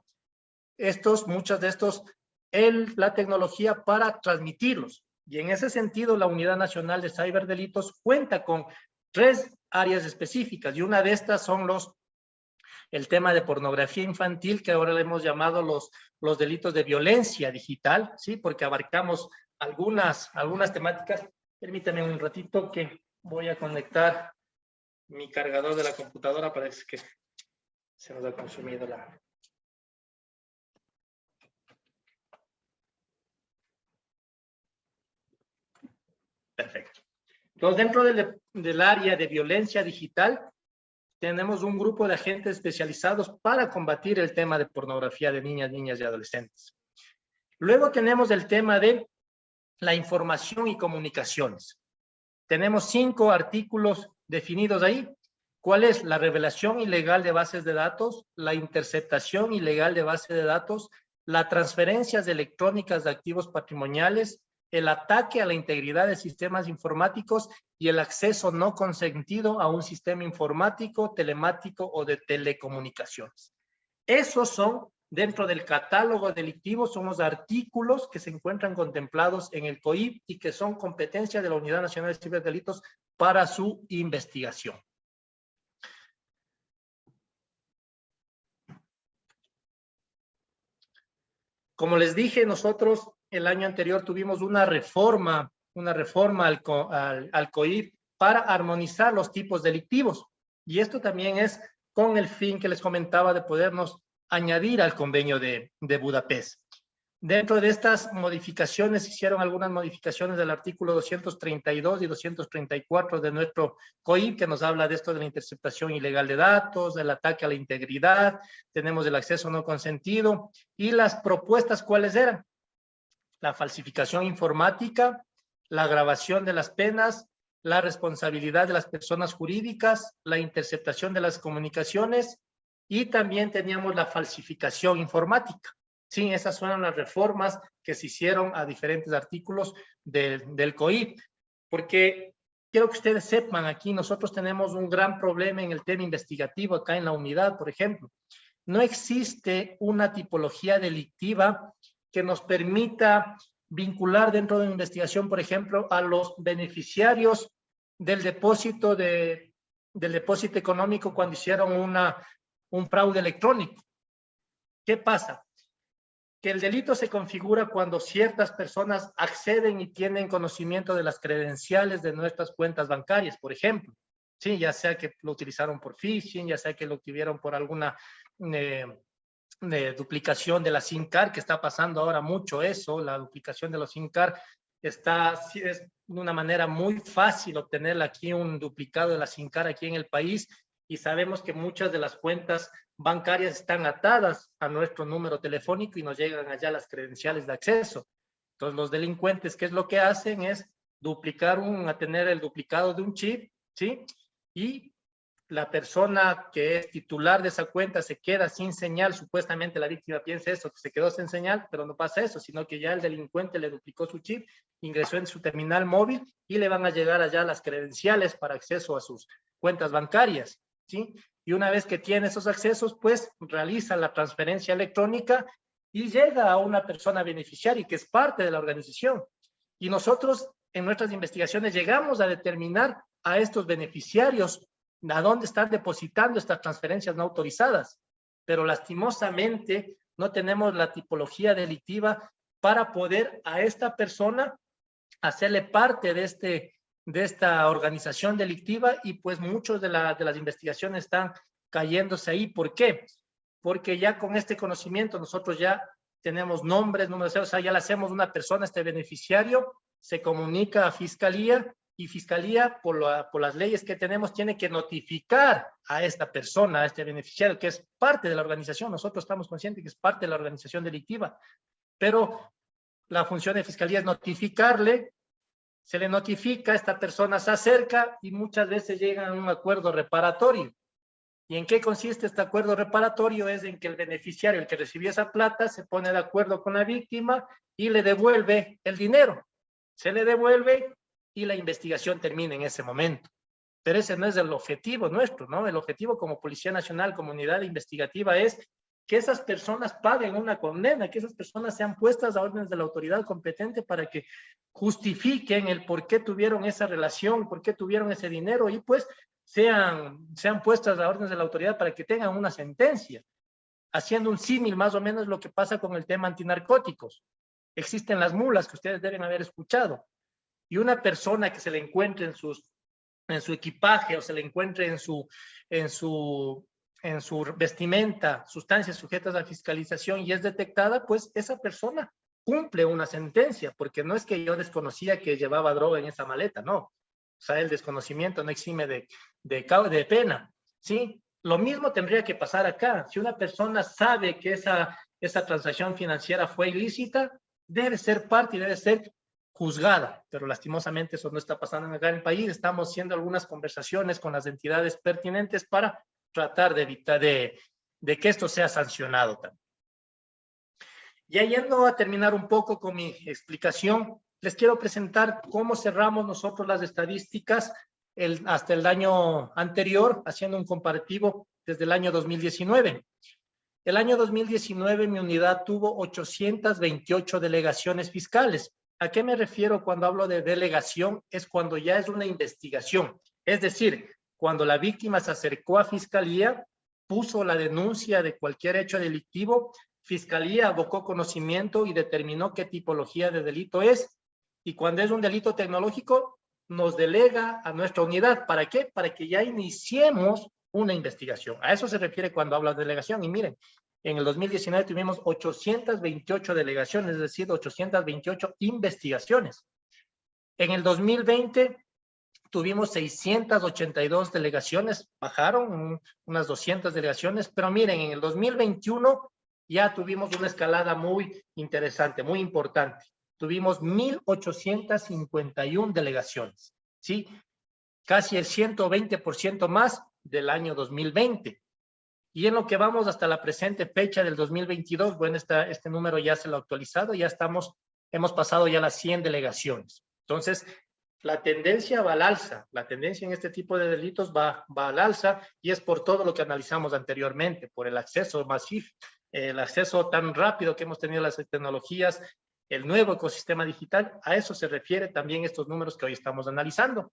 muchos de estos, la tecnología para transmitirlos. Y en ese sentido, la Unidad Nacional de Ciberdelitos cuenta con 3 áreas específicas, y una de estas son el tema de pornografía infantil, que ahora le hemos llamado los delitos de violencia digital, ¿sí? Porque abarcamos algunas temáticas. Permítame un ratito que voy a conectar mi cargador de la computadora, parece que se nos ha consumido la... Perfecto. Entonces, dentro del área de violencia digital, tenemos un grupo de agentes especializados para combatir el tema de pornografía de niñas y adolescentes. Luego tenemos el tema de la información y comunicaciones. Tenemos 5 artículos definidos ahí. ¿Cuál es? La revelación ilegal de bases de datos, la interceptación ilegal de bases de datos, las transferencias electrónicas de activos patrimoniales, el ataque a la integridad de sistemas informáticos y el acceso no consentido a un sistema informático, telemático o de telecomunicaciones. Esos son, dentro del catálogo delictivo, son los artículos que se encuentran contemplados en el COIP y que son competencia de la Unidad Nacional de Ciberdelitos para su investigación. Como les dije, nosotros el año anterior tuvimos una reforma al COIP para armonizar los tipos delictivos. Y esto también es con el fin que les comentaba de podernos añadir al convenio de Budapest. Dentro de estas modificaciones, hicieron algunas modificaciones del artículo 232 y 234 de nuestro COIP, que nos habla de esto de la interceptación ilegal de datos, del ataque a la integridad, tenemos el acceso no consentido, y las propuestas, ¿cuáles eran? La falsificación informática, la agravación de las penas, la responsabilidad de las personas jurídicas, la interceptación de las comunicaciones, y también teníamos la falsificación informática. Sí, esas fueron las reformas que se hicieron a diferentes artículos del COIP, porque quiero que ustedes sepan, aquí nosotros tenemos un gran problema en el tema investigativo acá en la unidad, por ejemplo. No existe una tipología delictiva que nos permita vincular dentro de una investigación, por ejemplo, a los beneficiarios del depósito económico cuando hicieron un fraude electrónico. ¿Qué pasa? Que el delito se configura cuando ciertas personas acceden y tienen conocimiento de las credenciales de nuestras cuentas bancarias, por ejemplo. Sí, ya sea que lo utilizaron por phishing, ya sea que lo obtuvieron por alguna duplicación de la SIM card, que está pasando ahora mucho eso, la duplicación de los SIM card es de una manera muy fácil obtenerla aquí, un duplicado de la SIM card aquí en el país, y sabemos que muchas de las cuentas bancarias están atadas a nuestro número telefónico y nos llegan allá las credenciales de acceso. Entonces los delincuentes, ¿qué es lo que hacen? Es tener el duplicado de un chip, ¿sí? Y la persona que es titular de esa cuenta se queda sin señal. Supuestamente la víctima piensa eso, que se quedó sin señal, pero no pasa eso, sino que ya el delincuente le duplicó su chip, ingresó en su terminal móvil y le van a llegar allá las credenciales para acceso a sus cuentas bancarias, ¿sí? Y una vez que tiene esos accesos, pues realiza la transferencia electrónica y llega a una persona beneficiaria que es parte de la organización. Y nosotros en nuestras investigaciones llegamos a determinar a estos beneficiarios a dónde están depositando estas transferencias no autorizadas. Pero lastimosamente no tenemos la tipología delictiva para poder a esta persona hacerle parte de esta organización delictiva, y pues muchos de las investigaciones están cayéndose ahí. ¿Por qué? Porque ya con este conocimiento nosotros ya tenemos nombres, números, o sea, ya le hacemos una persona, este beneficiario, se comunica a Fiscalía, y Fiscalía, por las leyes que tenemos, tiene que notificar a esta persona, a este beneficiario, que es parte de la organización. Nosotros estamos conscientes que es parte de la organización delictiva, pero la función de Fiscalía es notificarle, se le notifica, esta persona se acerca y muchas veces llegan a un acuerdo reparatorio. ¿Y en qué consiste este acuerdo reparatorio? Es en que el beneficiario, el que recibió esa plata, se pone de acuerdo con la víctima y le devuelve el dinero. Se le devuelve y la investigación termina en ese momento. Pero ese no es el objetivo nuestro, ¿no? El objetivo como Policía Nacional, como unidad investigativa, es que esas personas paguen una condena, que esas personas sean puestas a órdenes de la autoridad competente para que justifiquen el por qué tuvieron esa relación, por qué tuvieron ese dinero, y pues sean puestas a órdenes de la autoridad para que tengan una sentencia. Haciendo un símil, más o menos lo que pasa con el tema antinarcóticos. Existen las mulas que ustedes deben haber escuchado, y una persona que se le encuentre en su equipaje, o se le encuentre en su vestimenta sustancias sujetas a fiscalización y es detectada, pues esa persona cumple una sentencia, porque no es que yo desconocía que llevaba droga en esa maleta, no. O sea, el desconocimiento no exime de pena, ¿sí? Lo mismo tendría que pasar acá. Si una persona sabe que esa transacción financiera fue ilícita, debe ser parte y debe ser juzgada, pero lastimosamente eso no está pasando acá en el país. Estamos haciendo algunas conversaciones con las entidades pertinentes para tratar de evitar de que esto sea sancionado también. Ya yendo a terminar un poco con mi explicación, les quiero presentar cómo cerramos nosotros las estadísticas hasta el año anterior, haciendo un comparativo desde el año 2019. El año 2019 mi unidad tuvo 828 delegaciones fiscales. ¿A qué me refiero cuando hablo de delegación? Es cuando ya es una investigación. Es decir, cuando la víctima se acercó a Fiscalía, puso la denuncia de cualquier hecho delictivo, Fiscalía abocó conocimiento y determinó qué tipología de delito es. Y cuando es un delito tecnológico, nos delega a nuestra unidad. ¿Para qué? Para que ya iniciemos una investigación. A eso se refiere cuando habla de delegación. Y miren, en el 2019 tuvimos 828 delegaciones, es decir, 828 investigaciones. En el 2020 tuvimos 682 delegaciones, bajaron unas 200 delegaciones, pero miren, en el 2021 ya tuvimos una escalada muy interesante, muy importante. Tuvimos 1,851 delegaciones, ¿sí? Casi el 120% más del año 2020. Y en lo que vamos hasta la presente fecha del 2022, bueno, este número ya se lo ha actualizado, hemos pasado ya las 100 delegaciones. Entonces, la tendencia va al alza, la tendencia en este tipo de delitos va al alza, y es por todo lo que analizamos anteriormente, por el acceso masivo, el acceso tan rápido que hemos tenido a las tecnologías, el nuevo ecosistema digital. A eso se refiere también estos números que hoy estamos analizando.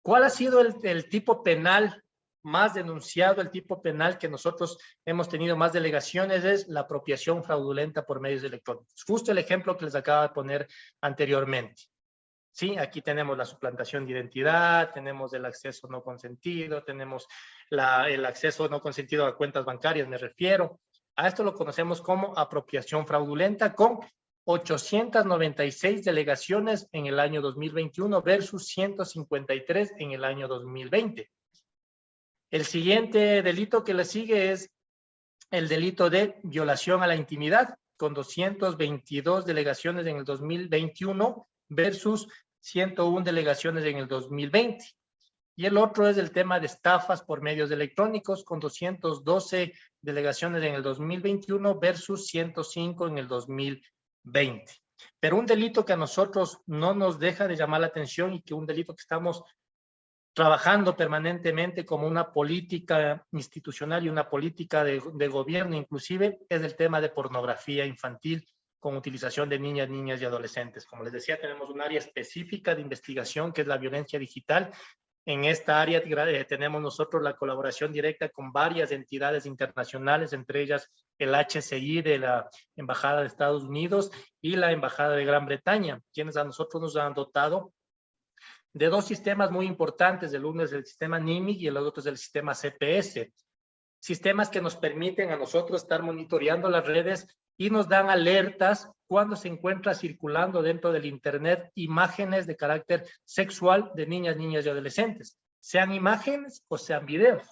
¿Cuál ha sido el tipo penal más denunciado? El tipo penal que nosotros hemos tenido más delegaciones es la apropiación fraudulenta por medios electrónicos. Justo el ejemplo que les acabo de poner anteriormente. Sí, aquí tenemos la suplantación de identidad, tenemos el acceso no consentido, tenemos el acceso no consentido a cuentas bancarias, me refiero. A esto lo conocemos como apropiación fraudulenta, con 896 delegaciones en el año 2021 versus 153 en el año 2020. El siguiente delito que le sigue es el delito de violación a la intimidad, con 222 delegaciones en el 2021 versus 101 delegaciones en el 2020. Y el otro es el tema de estafas por medios electrónicos, con 212 delegaciones en el 2021 versus 105 en el 2020. Pero un delito que a nosotros no nos deja de llamar la atención, y que un delito que estamos trabajando permanentemente como una política institucional y una política de gobierno inclusive, es el tema de pornografía infantil con utilización de niñas y adolescentes. Como les decía, tenemos un área específica de investigación que es la violencia digital. En esta área tenemos nosotros la colaboración directa con varias entidades internacionales, entre ellas el HCI de la Embajada de Estados Unidos y la Embajada de Gran Bretaña, quienes a nosotros nos han dotado de dos sistemas muy importantes. El uno es el sistema NIMIC y el otro es el sistema CPS. Sistemas que nos permiten a nosotros estar monitoreando las redes y nos dan alertas cuando se encuentra circulando dentro del Internet imágenes de carácter sexual de niñas y adolescentes, sean imágenes o sean videos.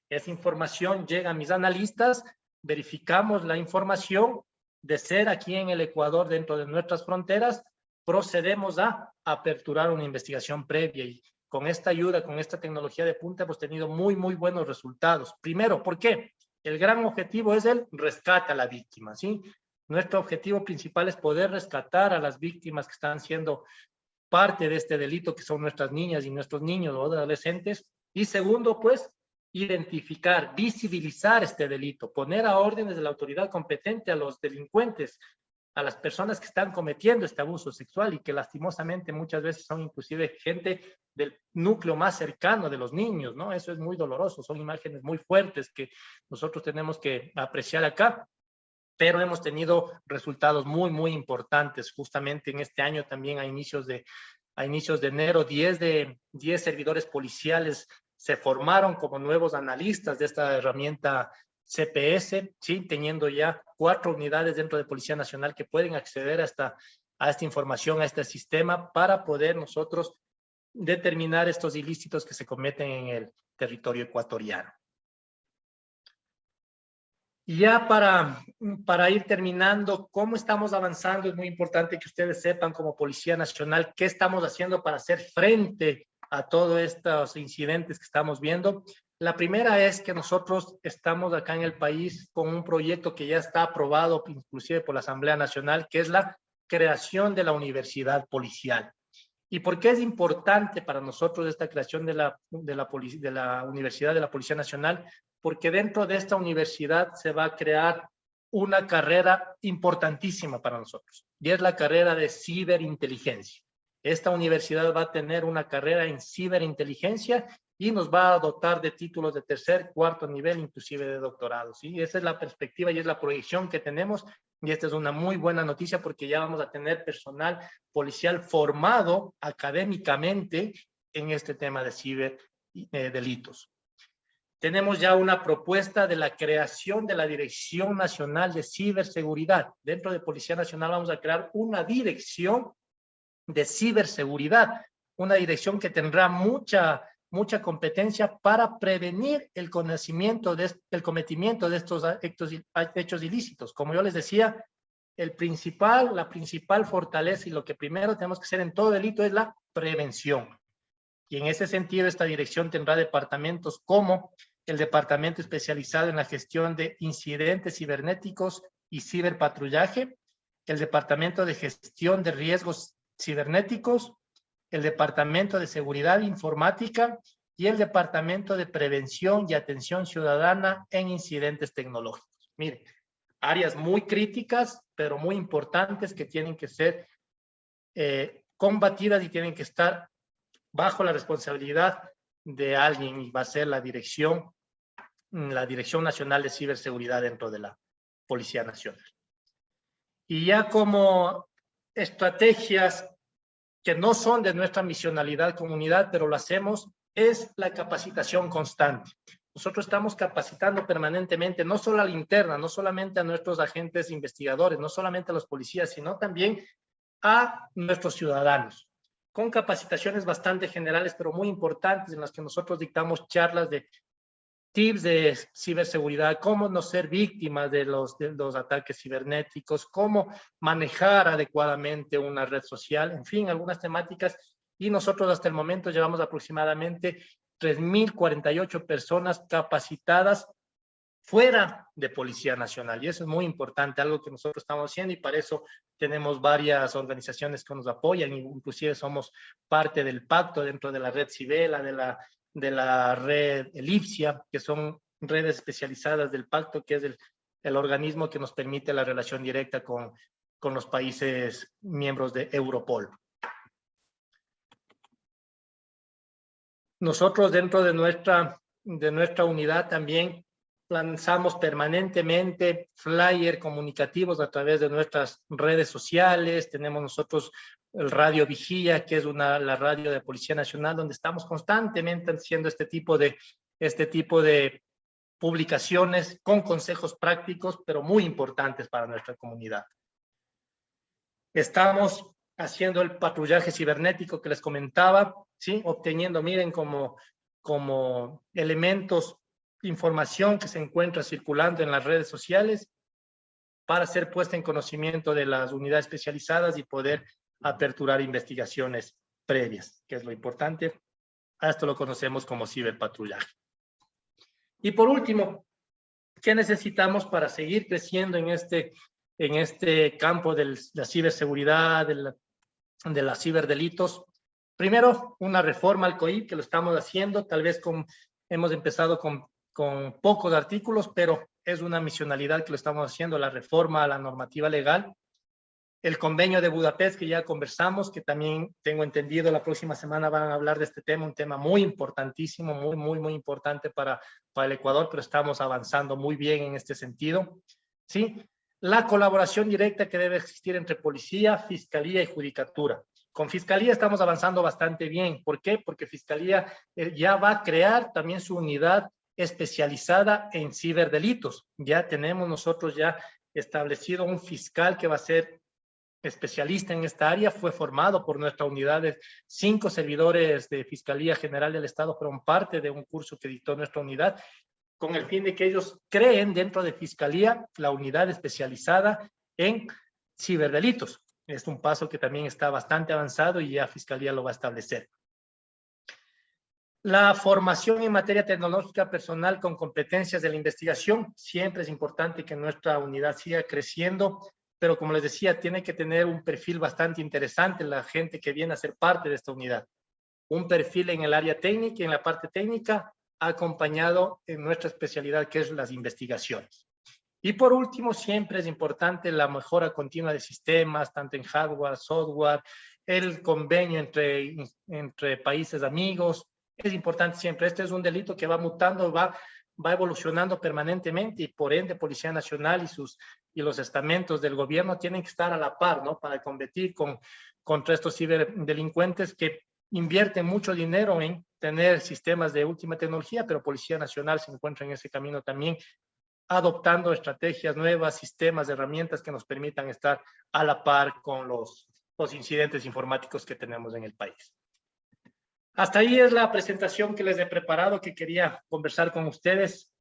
Esa información llega a mis analistas, verificamos la información. De ser aquí en el Ecuador, dentro de nuestras fronteras, procedemos a aperturar una investigación previa y con esta ayuda, con esta tecnología de punta, hemos tenido muy buenos resultados. Primero, ¿por qué? El gran objetivo es el rescate a la víctima, ¿sí? Nuestro objetivo principal es poder rescatar a las víctimas que están siendo parte de este delito, que son nuestras niñas y nuestros niños o adolescentes. Y segundo, pues, identificar, visibilizar este delito, poner a órdenes de la autoridad competente a los delincuentes, a las personas que están cometiendo este abuso sexual y que lastimosamente muchas veces son inclusive gente del núcleo más cercano de los niños, ¿no? Eso es muy doloroso, son imágenes muy fuertes que nosotros tenemos que apreciar acá, pero hemos tenido resultados muy importantes. Justamente en este año también a inicios de enero, 10 servidores policiales se formaron como nuevos analistas de esta herramienta CPS, ¿sí? Teniendo ya 4 unidades dentro de Policía Nacional que pueden acceder a esta información, a este sistema, para poder nosotros determinar estos ilícitos que se cometen en el territorio ecuatoriano. Y ya para ir terminando, ¿cómo estamos avanzando? Es muy importante que ustedes sepan como Policía Nacional qué estamos haciendo para hacer frente a todos estos incidentes que estamos viendo. La primera es que nosotros estamos acá en el país con un proyecto que ya está aprobado inclusive por la Asamblea Nacional, que es la creación de la Universidad Policial. ¿Y por qué es importante para nosotros esta creación de la Universidad de la Policía Nacional? Porque dentro de esta universidad se va a crear una carrera importantísima para nosotros, y es la carrera de ciberinteligencia. Esta universidad va a tener una carrera en ciberinteligencia y nos va a dotar de títulos de tercer, cuarto nivel, inclusive de doctorado, ¿sí? Esa es la perspectiva y es la proyección que tenemos, y esta es una muy buena noticia porque ya vamos a tener personal policial formado académicamente en este tema de ciberdelitos. Tenemos ya una propuesta de la creación de la Dirección Nacional de Ciberseguridad. Dentro de Policía Nacional vamos a crear una dirección de ciberseguridad, una dirección que tendrá mucha competencia para prevenir el cometimiento de estos hechos ilícitos. Como yo les decía, la principal fortaleza y lo que primero tenemos que hacer en todo delito es la prevención. Y en ese sentido, esta dirección tendrá departamentos como el Departamento Especializado en la Gestión de Incidentes Cibernéticos y Ciberpatrullaje, el Departamento de Gestión de Riesgos Cibernéticos, el Departamento de Seguridad Informática y el Departamento de Prevención y Atención Ciudadana en Incidentes Tecnológicos. Miren, áreas muy críticas, pero muy importantes que tienen que ser combatidas y tienen que estar bajo la responsabilidad de alguien, y va a ser la Dirección Nacional de Ciberseguridad dentro de la Policía Nacional. Y ya como estrategias que no son de nuestra misionalidad comunidad, pero lo hacemos, es la capacitación constante. Nosotros estamos capacitando permanentemente, no solo a la interna, no solamente a nuestros agentes investigadores, no solamente a los policías, sino también a nuestros ciudadanos, con capacitaciones bastante generales, pero muy importantes, en las que nosotros dictamos charlas de tips de ciberseguridad, cómo no ser víctimas de los ataques cibernéticos, cómo manejar adecuadamente una red social, en fin, algunas temáticas. Y nosotros hasta el momento llevamos aproximadamente 3.048 personas capacitadas fuera de Policía Nacional. Y eso es muy importante, algo que nosotros estamos haciendo, y para eso tenemos varias organizaciones que nos apoyan, inclusive somos parte del pacto dentro de la red Civela, de la red Elipsia, que son redes especializadas del pacto, que es el organismo que nos permite la relación directa con los países miembros de Europol. Nosotros dentro de nuestra unidad también lanzamos permanentemente flyers comunicativos a través de nuestras redes sociales. Tenemos nosotros el Radio Vigía, que es la radio de Policía Nacional, donde estamos constantemente haciendo este tipo de publicaciones con consejos prácticos, pero muy importantes para nuestra comunidad. Estamos haciendo el patrullaje cibernético que les comentaba, ¿sí? Obteniendo, miren, como elementos, información que se encuentra circulando en las redes sociales para ser puesta en conocimiento de las unidades especializadas y poder aperturar investigaciones previas, que es lo importante. A esto lo conocemos como ciberpatrullaje. Y por último, ¿qué necesitamos para seguir creciendo en este campo de la ciberseguridad, de los ciberdelitos? Primero, una reforma al COIP, que lo estamos haciendo, tal vez hemos empezado con pocos artículos, pero es una misionalidad que lo estamos haciendo, la reforma a la normativa legal. El convenio de Budapest, que ya conversamos, que también tengo entendido la próxima semana van a hablar de este tema, un tema muy importantísimo, muy importante para el Ecuador, pero estamos avanzando muy bien en este sentido, ¿sí? La colaboración directa que debe existir entre policía, fiscalía y judicatura. Con Fiscalía estamos avanzando bastante bien. ¿Por qué? Porque Fiscalía ya va a crear también su unidad especializada en ciberdelitos. Ya tenemos nosotros ya establecido un fiscal que va a ser especialista en esta área. Fue formado por nuestra unidad. 5 servidores de Fiscalía General del Estado fueron parte de un curso que dictó nuestra unidad, con el fin de que ellos creen dentro de Fiscalía la unidad especializada en ciberdelitos. Es un paso que también está bastante avanzado y ya Fiscalía lo va a establecer. La formación en materia tecnológica personal con competencias de la investigación. Siempre es importante que nuestra unidad siga creciendo, pero como les decía, tiene que tener un perfil bastante interesante la gente que viene a ser parte de esta unidad. Un perfil en el área técnica y en la parte técnica, acompañado en nuestra especialidad, que es las investigaciones. Y por último, siempre es importante la mejora continua de sistemas, tanto en hardware, software, el convenio entre países amigos. Es importante siempre. Este es un delito que va mutando, va evolucionando permanentemente, y por ende Policía Nacional y los estamentos del gobierno tienen que estar a la par, ¿no? Para combatir contra estos ciberdelincuentes que invierten mucho dinero en tener sistemas de última tecnología, pero Policía Nacional se encuentra en ese camino también, adoptando estrategias nuevas, sistemas, herramientas que nos permitan estar a la par con los incidentes informáticos que tenemos en el país. Hasta ahí es la presentación que les he preparado, que quería conversar con ustedes.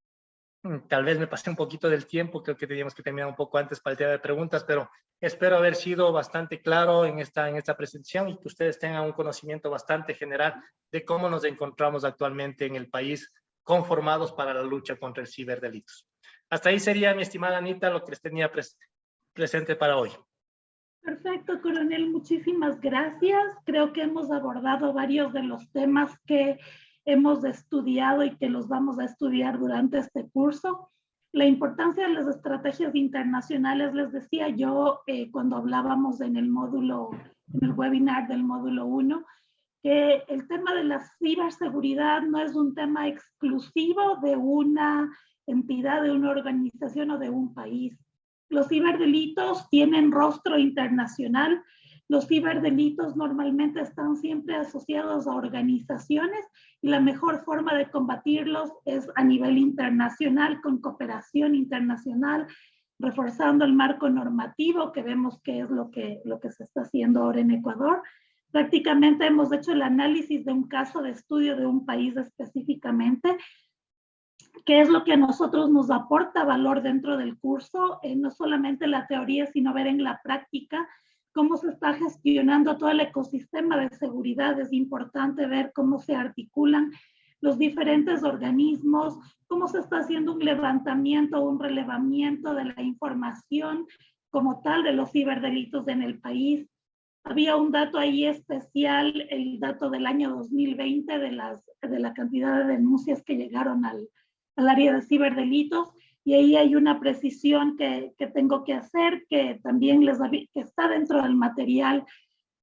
Tal vez me pasé un poquito del tiempo, creo que teníamos que terminar un poco antes para el tema de preguntas, pero espero haber sido bastante claro en esta presentación y que ustedes tengan un conocimiento bastante general de cómo nos encontramos actualmente en el país, conformados para la lucha contra el ciberdelitos. Hasta ahí sería, mi estimada Anita, lo que les tenía presente para hoy. Perfecto, coronel, muchísimas gracias. Creo que hemos abordado varios de los temas que hemos estudiado y que los vamos a estudiar durante este curso. La importancia de las estrategias internacionales, les decía yo cuando hablábamos en el webinar del módulo 1, que el tema de la ciberseguridad no es un tema exclusivo de una entidad, de una organización o de un país. Los ciberdelitos tienen rostro internacional. Los ciberdelitos normalmente están siempre asociados a organizaciones y la mejor forma de combatirlos es a nivel internacional, con cooperación internacional, reforzando el marco normativo, que vemos que es lo que se está haciendo ahora en Ecuador. Prácticamente hemos hecho el análisis de un caso de estudio de un país específicamente, que es lo que a nosotros nos aporta valor dentro del curso, no solamente la teoría, sino ver en la práctica cómo se está gestionando todo el ecosistema de seguridad. Es importante ver cómo se articulan los diferentes organismos, cómo se está haciendo un levantamiento, un relevamiento de la información como tal de los ciberdelitos en el país. Había un dato ahí especial, el dato del año 2020 de la cantidad de denuncias que llegaron al área de ciberdelitos, y ahí hay una precisión que tengo que hacer, que también que está dentro del material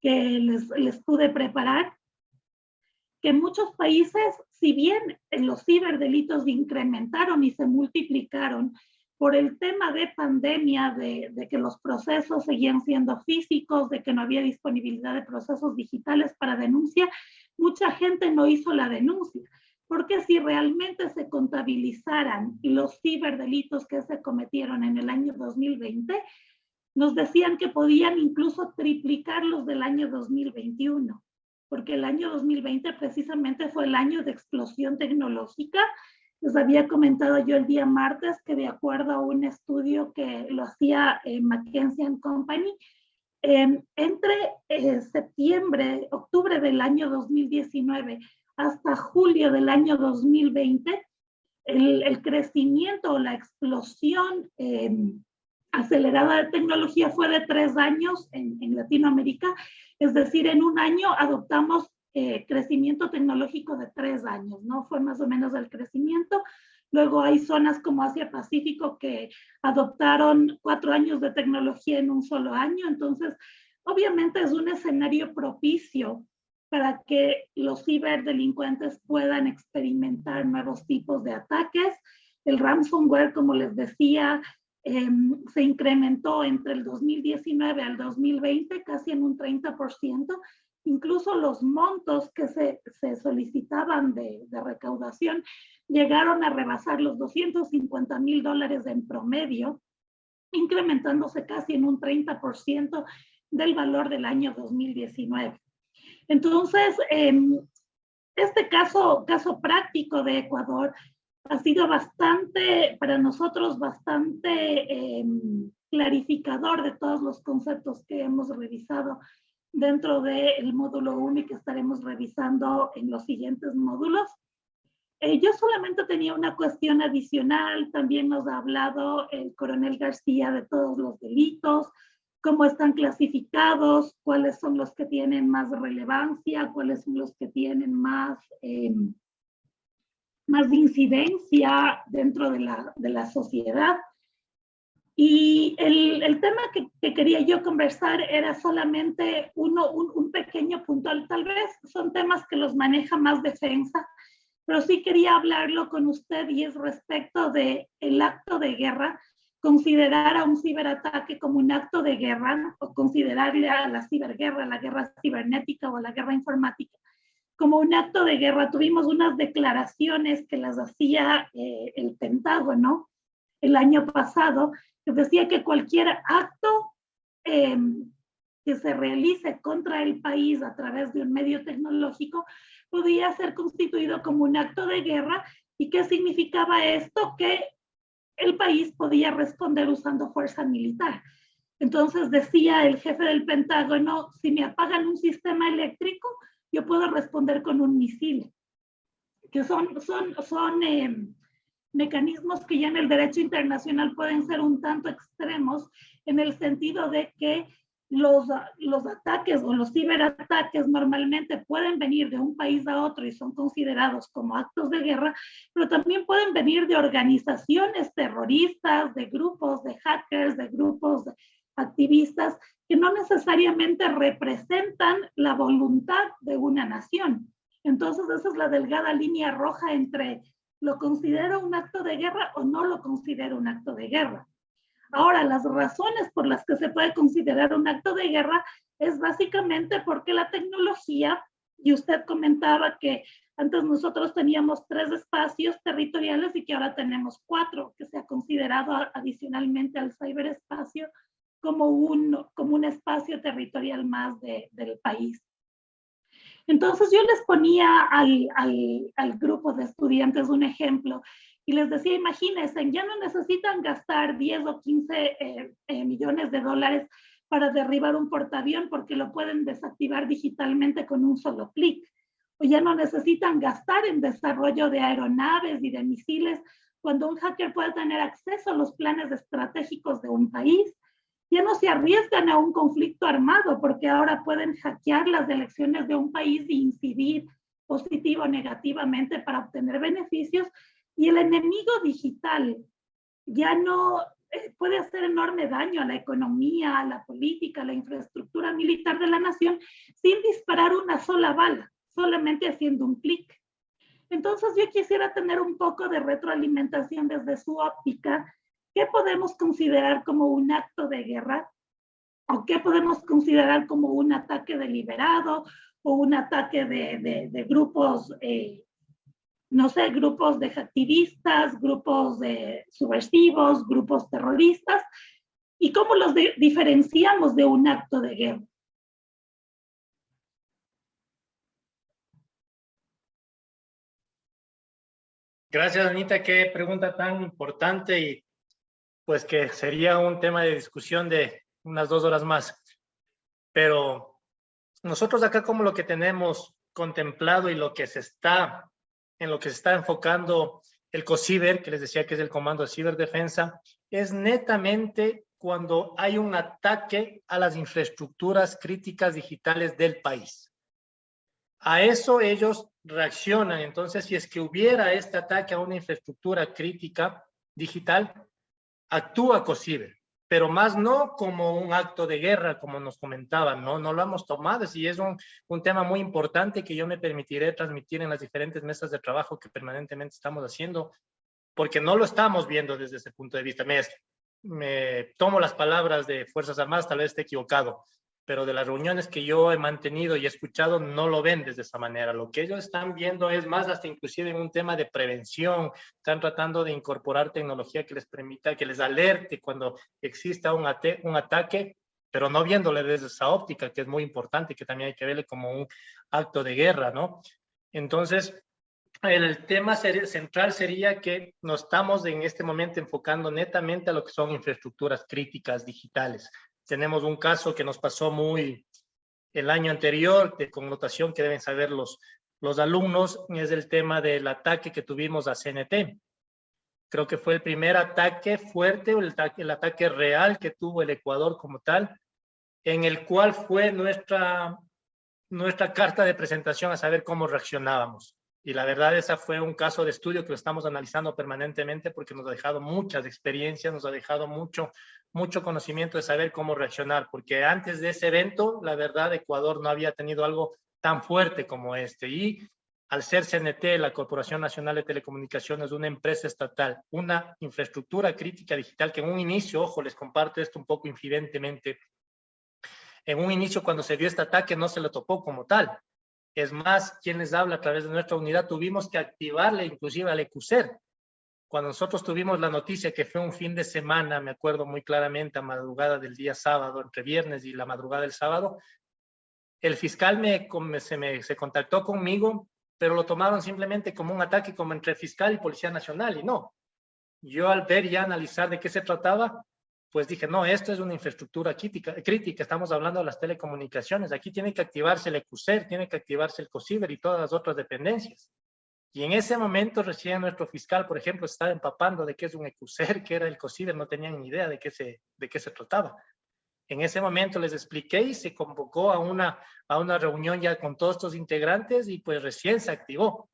que les pude preparar, que en muchos países, si bien los ciberdelitos incrementaron y se multiplicaron por el tema de pandemia, de que los procesos seguían siendo físicos, de que no había disponibilidad de procesos digitales para denuncia, mucha gente no hizo la denuncia. Porque si realmente se contabilizaran los ciberdelitos que se cometieron en el año 2020, nos decían que podían incluso triplicar los del año 2021, porque el año 2020 precisamente fue el año de explosión tecnológica. Les había comentado yo el día martes que de acuerdo a un estudio que lo hacía McKinsey & Company, entre octubre del año 2019 hasta julio del año 2020, el crecimiento o la explosión acelerada de tecnología fue de 3 años en Latinoamérica, es decir, en un año adoptamos crecimiento tecnológico de 3 años, ¿no? Fue más o menos el crecimiento. Luego hay zonas como Asia-Pacífico que adoptaron 4 años de tecnología en un solo año, entonces obviamente es un escenario propicio para que los ciberdelincuentes puedan experimentar nuevos tipos de ataques. El ransomware, como les decía, se incrementó entre el 2019 al 2020 casi en un 30%. Incluso los montos que se solicitaban de recaudación llegaron a rebasar los $250,000 en promedio, incrementándose casi en un 30% del valor del año 2019. Entonces, este caso práctico de Ecuador ha sido para nosotros bastante clarificador de todos los conceptos que hemos revisado dentro del módulo 1 y que estaremos revisando en los siguientes módulos. Yo solamente tenía una cuestión adicional. También nos ha hablado el coronel García de todos los delitos, cómo están clasificados, cuáles son los que tienen más relevancia, cuáles son los que tienen más incidencia dentro de la sociedad. Y el tema que quería yo conversar era solamente un pequeño puntual. Tal vez son temas que los maneja más defensa, pero sí quería hablarlo con usted, y es respecto del acto de guerra. Considerar a un ciberataque como un acto de guerra, o considerarle a la ciberguerra, la guerra cibernética o la guerra informática como un acto de guerra. Tuvimos unas declaraciones que las hacía el Pentágono el año pasado, que decía que cualquier acto que se realice contra el país a través de un medio tecnológico podía ser constituido como un acto de guerra. ¿Y qué significaba esto? Que el país podía responder usando fuerza militar. Entonces decía el jefe del Pentágono, si me apagan un sistema eléctrico, yo puedo responder con un misil, que son mecanismos que ya en el derecho internacional pueden ser un tanto extremos, en el sentido de que los ataques o los ciberataques normalmente pueden venir de un país a otro y son considerados como actos de guerra, pero también pueden venir de organizaciones terroristas, de grupos de hackers, de grupos activistas que no necesariamente representan la voluntad de una nación. Entonces esa es la delgada línea roja entre lo considero un acto de guerra o no lo considero un acto de guerra. Ahora, las razones por las que se puede considerar un acto de guerra es básicamente porque la tecnología, y usted comentaba que antes nosotros teníamos 3 espacios territoriales y que ahora tenemos 4, que se ha considerado adicionalmente al ciberespacio como un espacio territorial más del país. Entonces yo les ponía al grupo de estudiantes un ejemplo y les decía, imagínense, ya no necesitan gastar 10 o 15 millones de dólares para derribar un portaavión porque lo pueden desactivar digitalmente con un solo clic. o ya no necesitan gastar en desarrollo de aeronaves y de misiles, cuando un hacker puede tener acceso a los planes estratégicos de un país. Ya no se arriesgan a un conflicto armado porque ahora pueden hackear las elecciones de un país e incidir positivo o negativamente para obtener beneficios. Y el enemigo digital ya no puede hacer enorme daño a la economía, a la política, a la infraestructura militar de la nación sin disparar una sola bala, solamente haciendo un clic. Entonces yo quisiera tener un poco de retroalimentación desde su óptica. ¿Qué podemos considerar como un acto de guerra? ¿O qué podemos considerar como un ataque deliberado o un ataque de grupos, no sé, grupos de activistas, grupos de subversivos, grupos terroristas? ¿Y cómo los diferenciamos de un acto de guerra? Gracias, Anita. Qué pregunta tan importante y pues que sería un tema de discusión de unas 2 horas más. Pero nosotros acá como lo que tenemos contemplado y lo que se está, en lo que se está enfocando el COCIBER, que les decía que es el Comando de Ciberdefensa, es netamente cuando hay un ataque a las infraestructuras críticas digitales del país. A eso ellos reaccionan. Entonces, si es que hubiera este ataque a una infraestructura crítica digital, actúa COCIBER, pero más no como un acto de guerra, como nos comentaban, ¿no? No lo hemos tomado, y es un tema muy importante que yo me permitiré transmitir en las diferentes mesas de trabajo que permanentemente estamos haciendo, porque no lo estamos viendo desde ese punto de vista. Me tomo las palabras de Fuerzas Armadas, tal vez esté equivocado, pero de las reuniones que yo he mantenido y he escuchado, no lo ven desde esa manera. Lo que ellos están viendo es más hasta inclusive en un tema de prevención. Están tratando de incorporar tecnología que les permita, que les alerte cuando exista un ataque, pero no viéndole desde esa óptica, que es muy importante, que también hay que verle como un acto de guerra, ¿no? Entonces, el tema central sería que nos estamos en este momento enfocando netamente a lo que son infraestructuras críticas digitales. Tenemos un caso que nos pasó el año anterior, de connotación que deben saber los alumnos, es el tema del ataque que tuvimos a CNT. Creo que fue el primer ataque fuerte, el ataque real que tuvo el Ecuador como tal, en el cual fue nuestra carta de presentación a saber cómo reaccionábamos. Y la verdad, esa fue un caso de estudio que lo estamos analizando permanentemente porque nos ha dejado muchas experiencias, nos ha dejado mucho conocimiento de saber cómo reaccionar, porque antes de ese evento, la verdad, Ecuador no había tenido algo tan fuerte como este. Y al ser CNT, la Corporación Nacional de Telecomunicaciones, una empresa estatal, una infraestructura crítica digital que en un inicio, ojo, les comparto esto un poco infidentemente, en un inicio cuando se dio este ataque no se lo topó como tal. Es más, quien les habla a través de nuestra unidad, tuvimos que activarle inclusive al ECUSER. Cuando nosotros tuvimos la noticia que fue un fin de semana, me acuerdo muy claramente, a madrugada del día sábado, entre viernes y la madrugada del sábado, el fiscal se contactó conmigo, pero lo tomaron simplemente como un ataque como entre fiscal y Policía Nacional, y no. Yo al ver y analizar de qué se trataba, pues dije, no, esto es una infraestructura crítica, estamos hablando de las telecomunicaciones, aquí tiene que activarse el ECUSER, tiene que activarse el COCIBER y todas las otras dependencias. Y en ese momento recién nuestro fiscal, por ejemplo, se estaba empapando de qué es un ECUSER, qué era el COCIBER, no tenían ni idea de qué se trataba. En ese momento les expliqué y se convocó a una reunión ya con todos estos integrantes y pues recién se activó.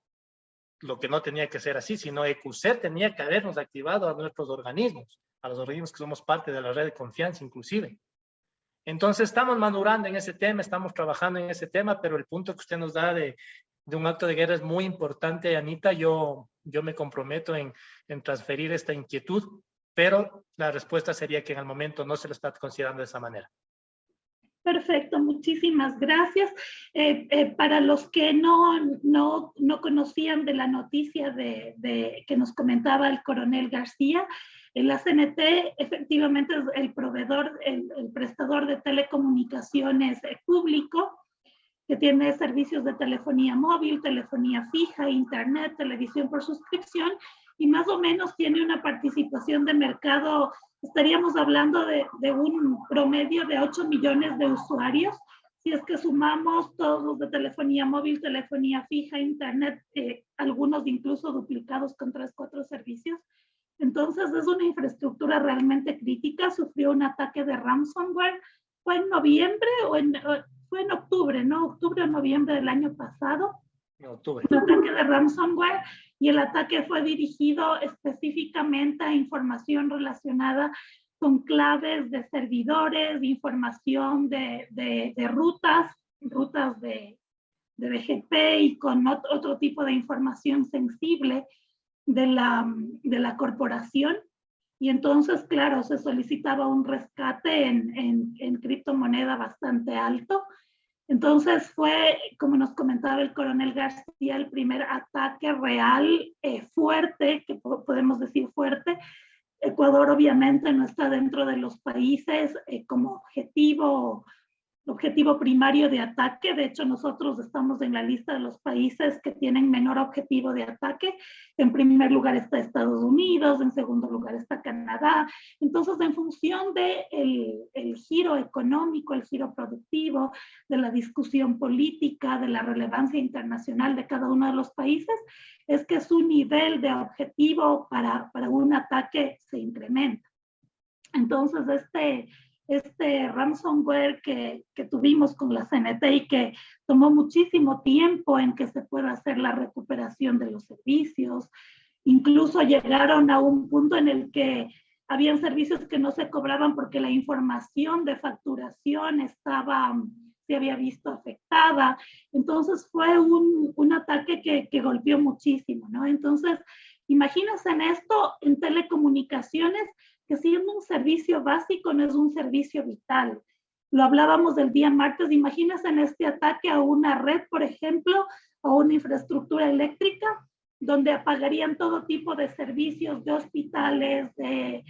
Lo que no tenía que ser así, sino ECUSER tenía que habernos activado a nuestros organismos, a los organismos que somos parte de la red de confianza inclusive. Entonces estamos madurando en ese tema, estamos trabajando en ese tema, pero el punto que usted nos da de un acto de guerra es muy importante, Anita. Yo me comprometo en transferir esta inquietud, pero la respuesta sería que en el momento no se lo está considerando de esa manera. Perfecto, muchísimas gracias. Para los que no conocían de la noticia que nos comentaba el coronel García, la CNT efectivamente es el proveedor, el prestador de telecomunicaciones público, que tiene servicios de telefonía móvil, telefonía fija, internet, televisión por suscripción, y más o menos tiene una participación de mercado. Estaríamos hablando de un promedio de 8 millones de usuarios, Si es que sumamos todos los de telefonía móvil, telefonía fija, internet, algunos incluso duplicados con 3, 4 servicios. Entonces es una infraestructura realmente crítica. Sufrió un ataque de ransomware. Fue en noviembre fue en octubre, ¿no? Octubre o noviembre del año pasado. Octubre. Un ataque de ransomware, y el ataque fue dirigido específicamente a información relacionada con claves de servidores, información de rutas de BGP y con otro tipo de información sensible de la corporación. Y entonces, claro, se solicitaba un rescate en criptomoneda bastante alto. Entonces fue, como nos comentaba el coronel García, el primer ataque real fuerte, que podemos decir fuerte. Ecuador obviamente no está dentro de los países como objetivo primario de ataque. De hecho, nosotros estamos en la lista de los países que tienen menor objetivo de ataque. En primer lugar está Estados Unidos, en segundo lugar está Canadá. Entonces, en función del giro económico, el giro productivo, de la discusión política, de la relevancia internacional de cada uno de los países, es que su nivel de objetivo para un ataque se incrementa. Entonces, este ransomware que tuvimos con la CNT y que tomó muchísimo tiempo en que se pueda hacer la recuperación de los servicios, incluso llegaron a un punto en el que habían servicios que no se cobraban porque la información de facturación se había visto afectada. Entonces fue un ataque que golpeó muchísimo, ¿no? Entonces, imagínense en esto, en telecomunicaciones, que siendo un servicio básico no es un servicio vital. Lo hablábamos el día martes, imagínense en este ataque a una red, por ejemplo, o una infraestructura eléctrica, donde apagarían todo tipo de servicios de hospitales, de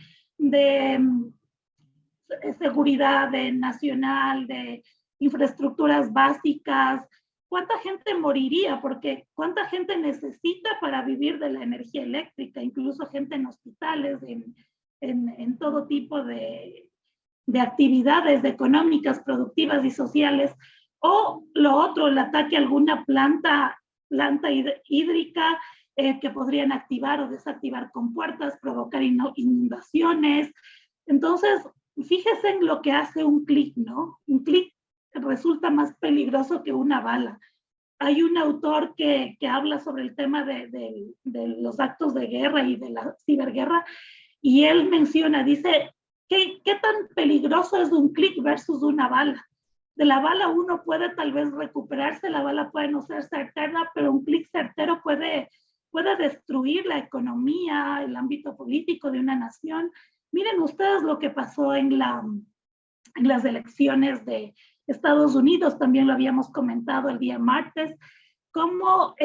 seguridad nacional, de infraestructuras básicas. ¿Cuánta gente moriría? Porque ¿cuánta gente necesita para vivir de la energía eléctrica? Incluso gente en hospitales, en todo tipo de actividades económicas, productivas y sociales. O lo otro, el ataque a alguna planta hídrica que podrían activar o desactivar compuertas, provocar inundaciones. Entonces, fíjese en lo que hace un clic, ¿no? Un clic resulta más peligroso que una bala. Hay un autor que habla sobre el tema de los actos de guerra y de la ciberguerra, y él menciona, dice, ¿qué tan peligroso es un clic versus una bala? De la bala uno puede tal vez recuperarse, la bala puede no ser certera, pero un clic certero puede destruir la economía, el ámbito político de una nación. Miren ustedes lo que pasó en las elecciones de Estados Unidos, también lo habíamos comentado el día martes, cómo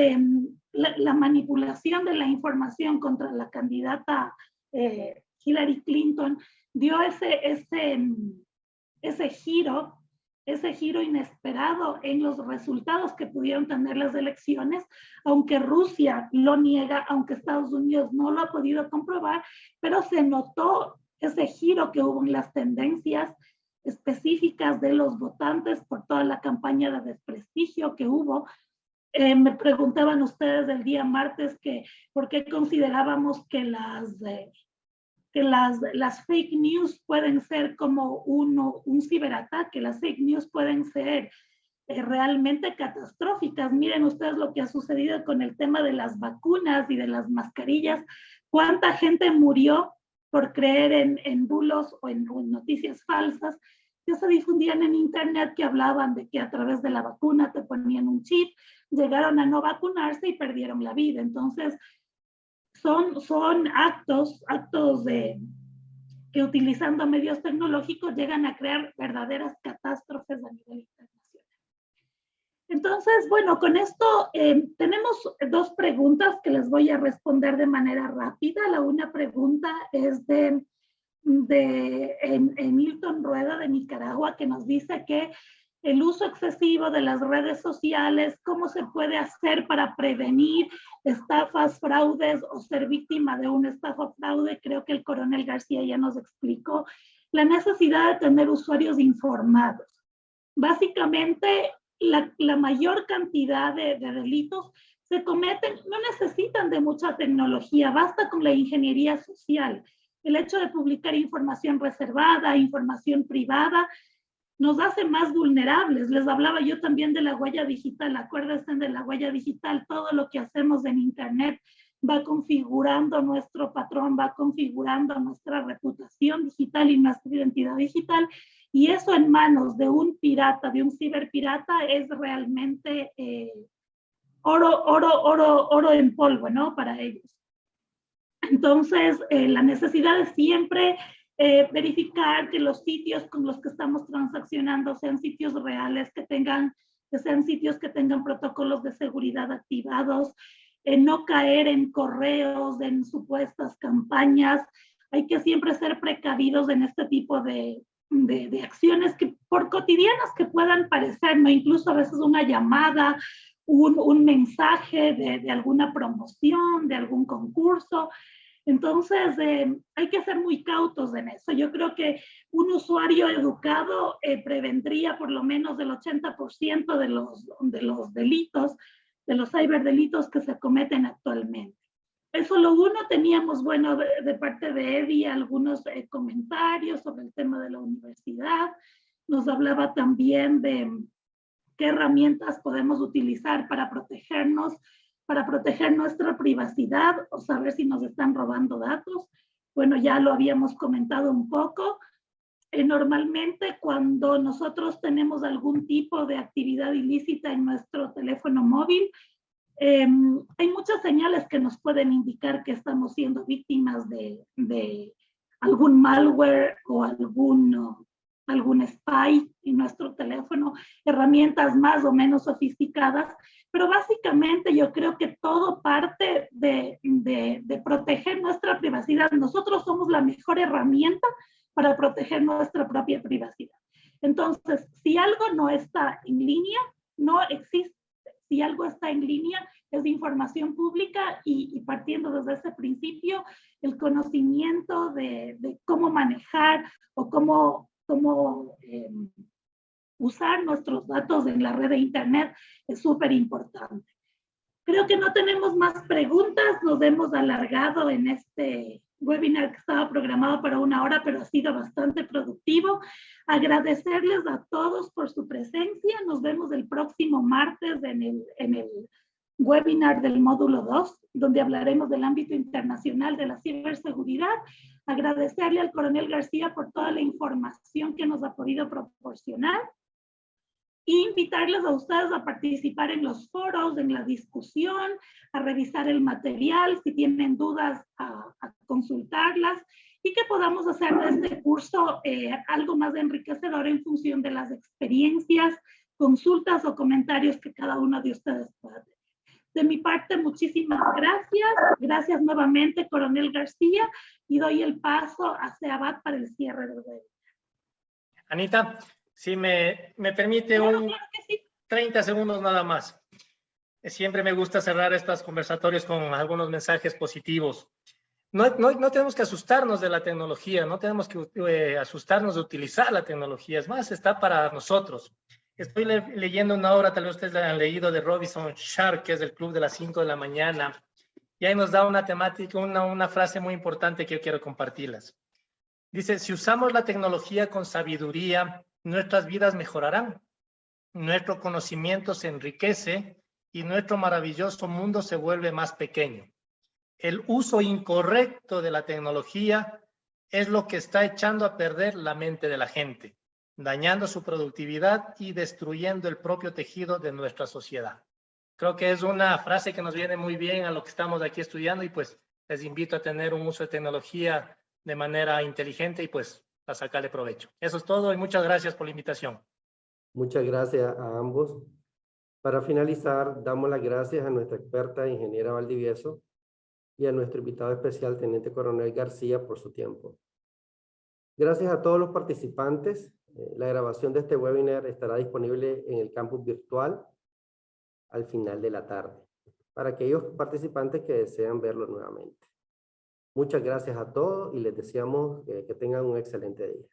la manipulación de la información contra la candidata Hillary Clinton dio ese giro inesperado en los resultados que pudieron tener las elecciones, aunque Rusia lo niega, aunque Estados Unidos no lo ha podido comprobar, pero se notó ese giro que hubo en las tendencias específicas de los votantes por toda la campaña de desprestigio que hubo. Me preguntaban ustedes el día martes que por qué considerábamos que las fake news pueden ser como un ciberataque. Las fake news pueden ser realmente catastróficas. Miren ustedes lo que ha sucedido con el tema de las vacunas y de las mascarillas. ¿Cuánta gente murió por creer en bulos o en noticias falsas que se difundían en internet, que hablaban de que a través de la vacuna te ponían un chip, llegaron a no vacunarse y perdieron la vida? Entonces, son actos que utilizando medios tecnológicos llegan a crear verdaderas catástrofes a nivel internacional. Entonces, bueno, con esto tenemos dos preguntas que les voy a responder de manera rápida. La una pregunta es de Milton Rueda de Nicaragua, que nos dice que el uso excesivo de las redes sociales, cómo se puede hacer para prevenir estafas, fraudes o ser víctima de una estafa o fraude. Creo que el coronel García ya nos explicó la necesidad de tener usuarios informados. Básicamente, la mayor cantidad de delitos se cometen, no necesitan de mucha tecnología, basta con la ingeniería social. El hecho de publicar información reservada, información privada, nos hace más vulnerables. Les hablaba yo también de la huella digital. Acuérdense de la huella digital. Todo lo que hacemos en Internet va configurando nuestro patrón, va configurando nuestra reputación digital y nuestra identidad digital. Y eso en manos de un pirata, de un ciberpirata, es realmente oro en polvo, ¿no? Para ellos. Entonces, la necesidad es siempre verificar que los sitios con los que estamos transaccionando sean sitios reales, que sean sitios que tengan protocolos de seguridad activados, no caer en correos, en supuestas campañas. Hay que siempre ser precavidos en este tipo de acciones que por cotidianas que puedan parecer, ¿no? Incluso a veces una llamada, un mensaje de alguna promoción, de algún concurso. Entonces, hay que ser muy cautos en eso. Yo creo que un usuario educado prevendría por lo menos el 80% de los delitos, de los ciberdelitos que se cometen actualmente. Eso lo uno, teníamos, bueno, de parte de Eddie algunos comentarios sobre el tema de la universidad. Nos hablaba también de qué herramientas podemos utilizar para protegernos, para proteger nuestra privacidad o saber si nos están robando datos. Bueno, ya lo habíamos comentado un poco. Normalmente cuando nosotros tenemos algún tipo de actividad ilícita en nuestro teléfono móvil, hay muchas señales que nos pueden indicar que estamos siendo víctimas de algún malware o algún spy en nuestro teléfono, herramientas más o menos sofisticadas, pero básicamente yo creo que todo parte de proteger nuestra privacidad. Nosotros somos la mejor herramienta para proteger nuestra propia privacidad. Entonces, si algo no está en línea, no existe. Si algo está en línea, es de información pública y partiendo desde ese principio, el conocimiento de cómo manejar o cómo usar nuestros datos en la red de Internet es súper importante. Creo que no tenemos más preguntas, nos hemos alargado en este webinar que estaba programado para 1 hora, pero ha sido bastante productivo. Agradecerles a todos por su presencia. Nos vemos el próximo martes en el webinar del módulo 2, donde hablaremos del ámbito internacional de la ciberseguridad. Agradecerle al coronel García por toda la información que nos ha podido proporcionar. E invitarles a ustedes a participar en los foros, en la discusión, a revisar el material, si tienen dudas, a consultarlas y que podamos hacer de este curso algo más enriquecedor en función de las experiencias, consultas o comentarios que cada uno de ustedes pueda tener. De mi parte, muchísimas gracias. Gracias nuevamente, coronel García, y doy el paso a Seabat para el cierre del webinar. Anita, si me permite claro, claro que sí. 30 segundos nada más. Siempre me gusta cerrar estos conversatorios con algunos mensajes positivos. No tenemos que asustarnos de la tecnología, no tenemos que asustarnos de utilizar la tecnología. Es más, está para nosotros. Estoy leyendo una obra, tal vez ustedes la han leído, de Robinson Sharp, que es del Club de las 5 de la mañana. Y ahí nos da una temática, una frase muy importante que yo quiero compartirlas. Dice, si usamos la tecnología con sabiduría, nuestras vidas mejorarán, nuestro conocimiento se enriquece y nuestro maravilloso mundo se vuelve más pequeño. El uso incorrecto de la tecnología es lo que está echando a perder la mente de la gente, dañando su productividad y destruyendo el propio tejido de nuestra sociedad. Creo que es una frase que nos viene muy bien a lo que estamos aquí estudiando y pues les invito a tener un uso de tecnología de manera inteligente y pues a sacarle provecho. Eso es todo y muchas gracias por la invitación. Muchas gracias a ambos. Para finalizar, damos las gracias a nuestra experta ingeniera Valdivieso y a nuestro invitado especial, Teniente Coronel García, por su tiempo. Gracias a todos los participantes. La grabación de este webinar estará disponible en el campus virtual al final de la tarde, para aquellos participantes que desean verlo nuevamente. Muchas gracias a todos y les deseamos que tengan un excelente día.